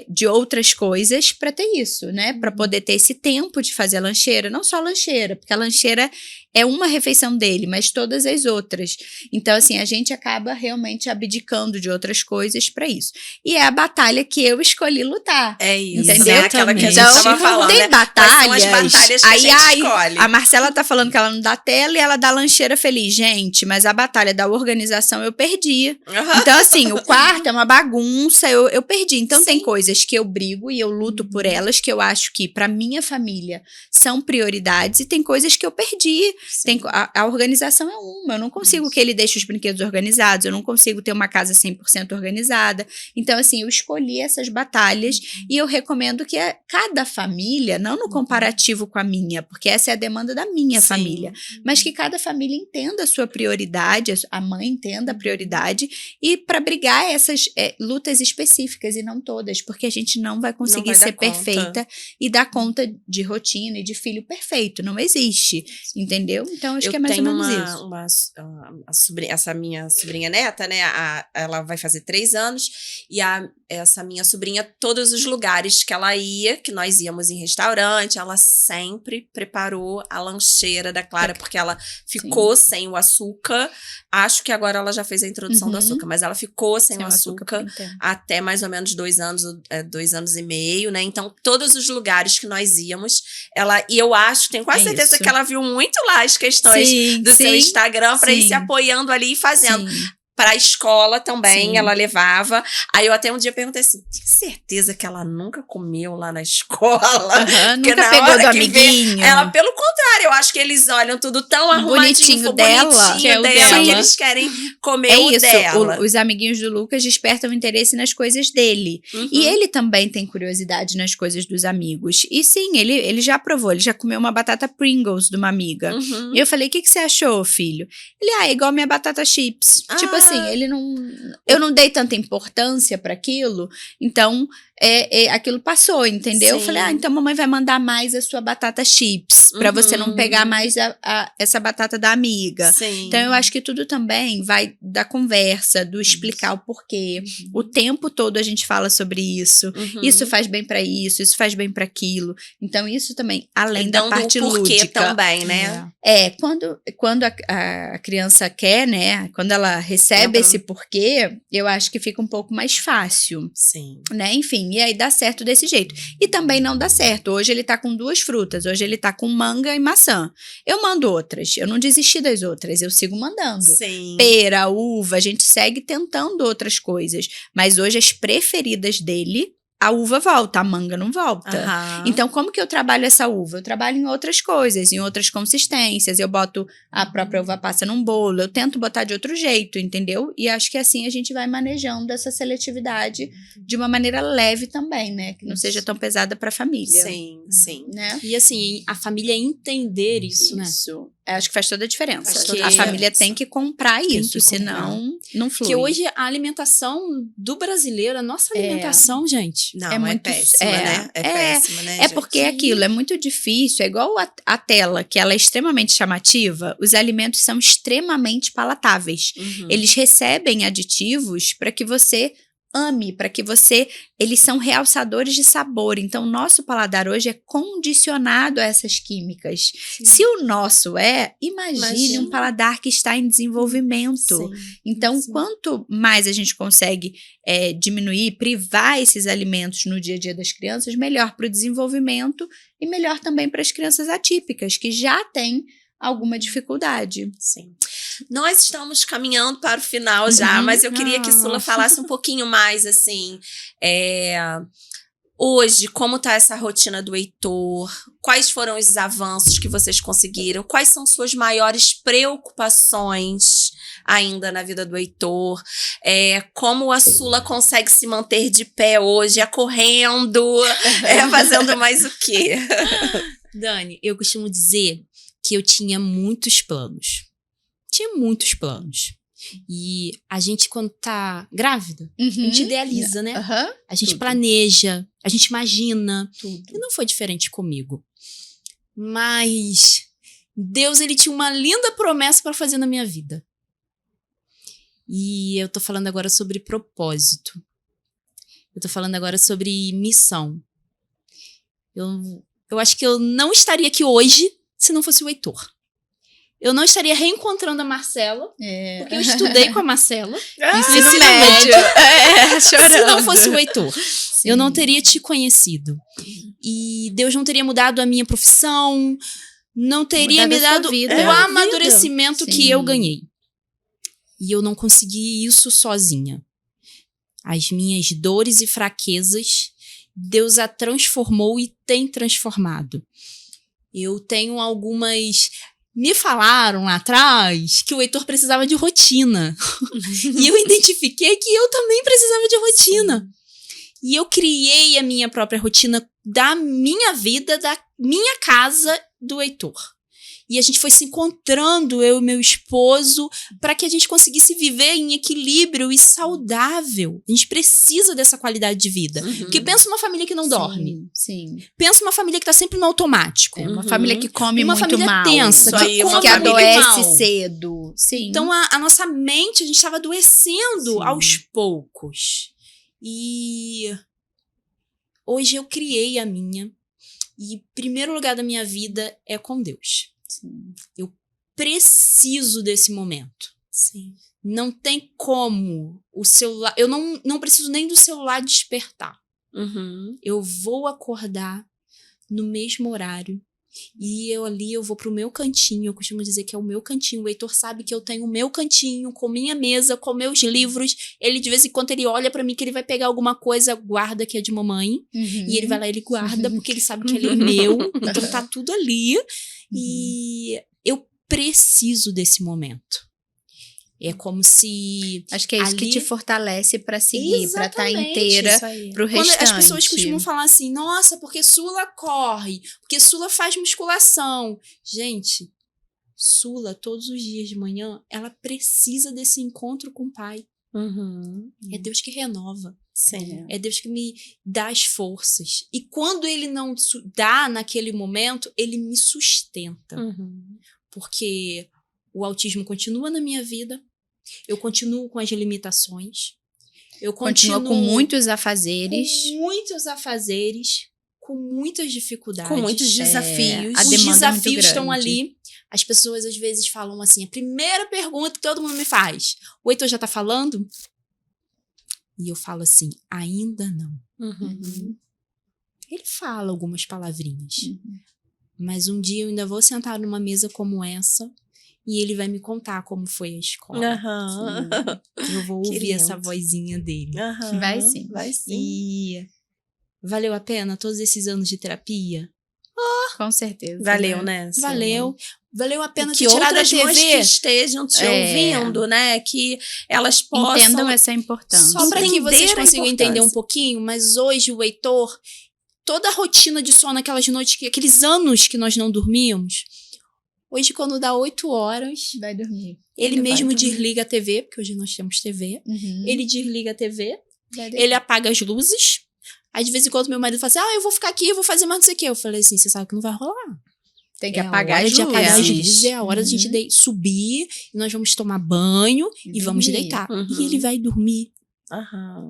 de outras coisas para ter isso, né? Para poder ter esse tempo de fazer a lancheira. Não só a lancheira, porque a lancheira é uma refeição dele, mas todas as outras. Então, assim, a gente acaba realmente abdicando de outras coisas para isso. E é a batalha que eu escolhi lutar. É isso, Entendeu? né? Aquela que a gente Então, tava falando, tem né? batalhas. Quais são as batalhas que a gente escolhe? A Marcela tá falando que ela não dá tela e ela dá lancheira feliz. Gente, mas a batalha da organização eu perdi. Então, assim, o quarto é uma bagunça, eu perdi. Então, tem coisas que eu brigo e eu luto por elas, que eu acho que pra minha família são prioridades, e tem coisas que eu perdi. A organização é uma. Eu não consigo que ele deixe os brinquedos organizados, eu não consigo ter uma casa 100% organizada. Então, assim, eu escolhi essas batalhas e eu recomendo que cada família, não no comparativo com a minha, porque essa é a demanda da minha família, mas que cada família entenda a sua prioridade, a mãe entenda a prioridade, e para brigar essas lutas específicas e não todas, porque a gente não vai conseguir ser perfeita e dar conta de rotina e de filho perfeito. Não existe, entendeu? Então, acho que é mais ou menos isso. Essa minha sobrinha neta, né? Ela vai fazer 3 anos, e essa minha sobrinha, todos os lugares que ela ia, que nós íamos em restaurante, ela sempre preparou a lancheira da Clara, porque ela ficou sem o açúcar. Acho que agora ela já fez a introdução do açúcar, mas ela ficou sem o açúcar até mais ou menos 2 anos, 2 anos e meio, né? Então, todos os lugares que nós íamos, e eu acho, tenho quase certeza que ela viu muito lá as questões do seu Instagram para ir se apoiando ali e fazendo. Para a escola também, ela levava. Aí eu até um dia perguntei assim, tem certeza que ela nunca comeu lá na escola? Nunca pegou do amiguinho. Ela, pelo contrário, eu acho que eles olham tudo tão arrumadinho, dela, que eles querem comer o dela. Os amiguinhos do Lucas despertam interesse nas coisas dele. E ele também tem curiosidade nas coisas dos amigos. E sim, ele já provou, ele já comeu uma batata Pringles de uma amiga. E eu falei, o que você achou, filho? Ele, é igual minha batata chips. Tipo assim, eu não dei tanta importância para aquilo, então aquilo passou, entendeu? Eu falei, então mamãe vai mandar mais a sua batata chips, para você não pegar mais essa batata da amiga. Então eu acho que tudo também vai da conversa, do explicar o porquê. O tempo todo a gente fala sobre isso. Isso faz bem para isso faz bem para aquilo. Então isso também, além da parte lúdica também, né? Quando a criança quer, né? Quando ela recebe esse porquê, eu acho que fica um pouco mais fácil. Né? Enfim, e aí dá certo desse jeito. E também não dá certo. Hoje ele tá com 2 frutas. Hoje ele tá com manga e maçã. Eu mando outras. Eu não desisti das outras. Eu sigo mandando. Pera, uva, a gente segue tentando outras coisas. Mas hoje as preferidas dele, a uva volta, a manga não volta. Então, como que eu trabalho essa uva? Eu trabalho em outras coisas, em outras consistências. Eu boto a própria uva passa num bolo. Eu tento botar de outro jeito, entendeu? E acho que assim a gente vai manejando essa seletividade de uma maneira leve também, né? Que não seja tão pesada para a família. Né? E assim, a família entender isso, né? Acho que faz toda a diferença. A família tem que comprar isso, senão não flui. Porque hoje a alimentação do brasileiro, a nossa alimentação, gente, não, é muito péssima, né? É péssima, né, gente? Porque aquilo é muito difícil, é igual a tela, que ela é extremamente chamativa, os alimentos são extremamente palatáveis. Eles recebem aditivos para que você ame, para que eles são realçadores de sabor. Então, o nosso paladar hoje é condicionado a essas químicas. Sim. Se o nosso imagine um paladar que está em desenvolvimento. Sim. Então, Sim. quanto mais a gente consegue diminuir, privar esses alimentos no dia a dia das crianças, melhor para o desenvolvimento e melhor também para as crianças atípicas, que já têm alguma dificuldade. Sim. Nós estamos caminhando para o final já, mas eu queria que Sula falasse um pouquinho mais, assim, hoje, como está essa rotina do Heitor? Quais foram os avanços que vocês conseguiram? Quais são suas maiores preocupações ainda na vida do Heitor? Como a Sula consegue se manter de pé hoje? Correndo? Fazendo mais o quê? Dani, eu costumo dizer que eu tinha muitos planos. Tinha muitos planos. E a gente, quando tá grávida, a gente idealiza, né? A gente planeja, a gente imagina. Tudo. E não foi diferente comigo. Mas Deus, ele tinha uma linda promessa para fazer na minha vida. E eu tô falando agora sobre propósito. Eu tô falando agora sobre missão. Eu acho que eu não estaria aqui hoje se não fosse o Heitor. Eu não estaria reencontrando a Marcela, porque eu estudei com a Marcela. Ensino médio. Chorando. Se não fosse o Heitor, eu não teria te conhecido. E Deus não teria mudado a minha profissão, não teria me dado o amadurecimento que eu ganhei. E eu não consegui isso sozinha. As minhas dores e fraquezas, Deus a transformou e tem transformado. Eu tenho algumas... Me falaram lá atrás que o Heitor precisava de rotina. E eu identifiquei que eu também precisava de rotina. Sim. E eu criei a minha própria rotina da minha vida, da minha casa, do Heitor. E a gente foi se encontrando, eu e meu esposo, para que a gente conseguisse viver em equilíbrio e saudável. A gente precisa dessa qualidade de vida. Porque pensa uma família que não dorme. Sim. Pensa uma família que tá sempre no automático. Uma família que come uma muito família mal. tensa, que adoece cedo. Sim. Então, a nossa mente, a gente estava adoecendo aos poucos. E hoje eu criei a minha. E o primeiro lugar da minha vida é com Deus. Sim. Eu preciso desse momento. Sim. Não tem como o celular... Eu não preciso nem do celular despertar. Eu vou acordar no mesmo horário. E eu vou pro meu cantinho. Eu costumo dizer que é o meu cantinho. O Heitor sabe que eu tenho o meu cantinho, com minha mesa, com meus livros. Ele, de vez em quando, ele olha pra mim que ele vai pegar alguma coisa, guarda que é de mamãe. E ele vai lá e ele guarda, porque ele sabe que ele é meu. Então tá tudo ali. E eu preciso desse momento. É como se... Acho que é isso que te fortalece pra seguir, pra estar inteira pro restante. Quando as pessoas costumam falar assim, nossa, porque Sula corre, porque Sula faz musculação. Gente, Sula, todos os dias de manhã, ela precisa desse encontro com o pai. É Deus que renova. Sim. É Deus que me dá as forças. E quando ele não dá naquele momento, ele me sustenta. Porque o autismo continua na minha vida. Eu continuo com as limitações. Eu continuo com muitos afazeres. Com muitas dificuldades. Com muitos desafios. Os desafios estão ali. As pessoas às vezes falam assim, a primeira pergunta que todo mundo me faz, o Heitor já tá falando? E eu falo assim, ainda não. Ele fala algumas palavrinhas. Mas um dia eu ainda vou sentar numa mesa como essa e ele vai me contar como foi a escola. Eu vou ouvir essa vozinha dele. Vai sim. E valeu a pena todos esses anos de terapia? Com certeza. Valeu, né? Valeu. Valeu a pena que ter tirado outras a TV. mães que estejam te ouvindo, né? Que elas possam... Entendam essa importância. Só para que vocês consigam entender um importância. pouquinho, mas hoje o Heitor, toda a rotina de sono, aquelas noites, aqueles anos que nós não dormíamos, hoje quando dá 8 horas... Vai dormir. Ele mesmo desliga a TV, porque hoje nós temos TV. Ele desliga a TV, ele apaga as luzes. Aí de vez em quando meu marido fala assim, eu vou ficar aqui, eu vou fazer mais não sei o quê. Eu falei assim, você sabe que não vai rolar. Tem que apagar as luzes. Apagar as luzes. É a hora de a gente subir, e nós vamos tomar banho e vamos deitar. E ele vai dormir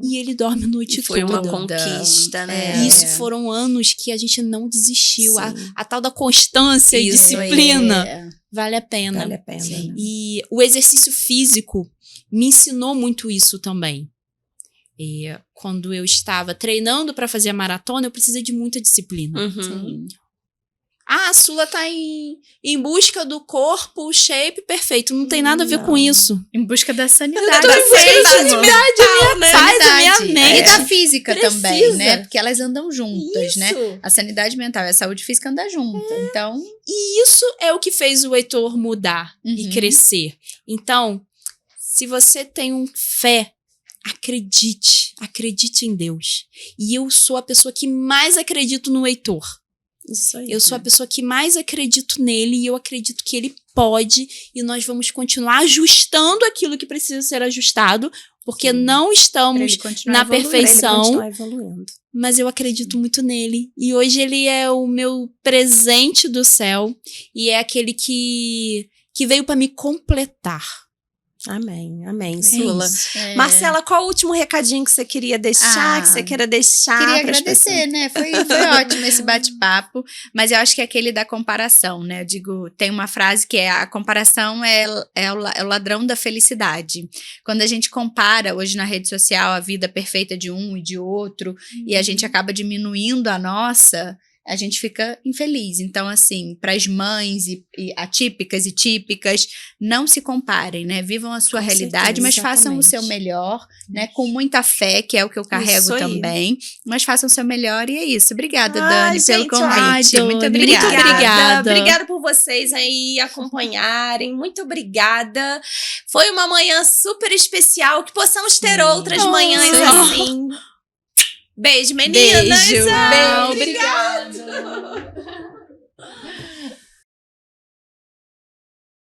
e ele dorme a noite Foi uma toda. conquista, né? E isso foram anos que a gente não desistiu. A tal da constância e Isso disciplina vale a pena. Vale a pena. Sim. E o exercício físico me ensinou muito isso também. E quando eu estava treinando para fazer a maratona, eu precisei de muita disciplina. Uhum. A Sula tá em busca do corpo, shape perfeito. Não tem nada a ver com isso. Em busca da sanidade. Eu tô em busca da sanidade, né? Faz a minha E mente. da física Precisa. também, né? Porque elas andam juntas, né? Isso. A sanidade mental e a saúde física andam juntas. Então, E isso é o que fez o Heitor mudar e Uhum. crescer. Então, se você tem fé, acredite em Deus. E eu sou a pessoa que mais acredito no Heitor. Isso aí. Eu sou a pessoa que mais acredito nele e eu acredito que ele pode e nós vamos continuar ajustando aquilo que precisa ser ajustado, porque não pra estamos ele continuar na evoluindo. perfeição. Pra ele continuar evoluindo. Mas eu acredito muito nele. E hoje ele é o meu presente do céu. E é aquele que veio para me completar. Amém, amém, É Sula. isso. Marcela, qual o último recadinho que você queria deixar, que você queira deixar? Queria pras agradecer, né? Foi ótimo esse bate-papo, mas eu acho que é aquele da comparação, né? Eu digo, tem uma frase que é: a comparação é o ladrão da felicidade. Quando a gente compara hoje na rede social a vida perfeita de um e de outro, e a gente acaba diminuindo a nossa, a gente fica infeliz. Então, assim, para as mães e atípicas e típicas, não se comparem, né? Vivam a sua Com realidade, certeza, mas façam o exatamente. seu melhor, né? Com muita fé, que é o que eu carrego Isso aí. também. Mas façam o seu melhor e é isso. Obrigada, Ai, Dani, pelo gente, convite. ai, Dani, Muito muito obrigada. obrigada. Obrigada por vocês aí acompanharem. Muito obrigada. Foi uma manhã super especial. Que possamos ter outras manhãs sim. assim. Beijo, meninas. Beijo. Ai, Obrigada.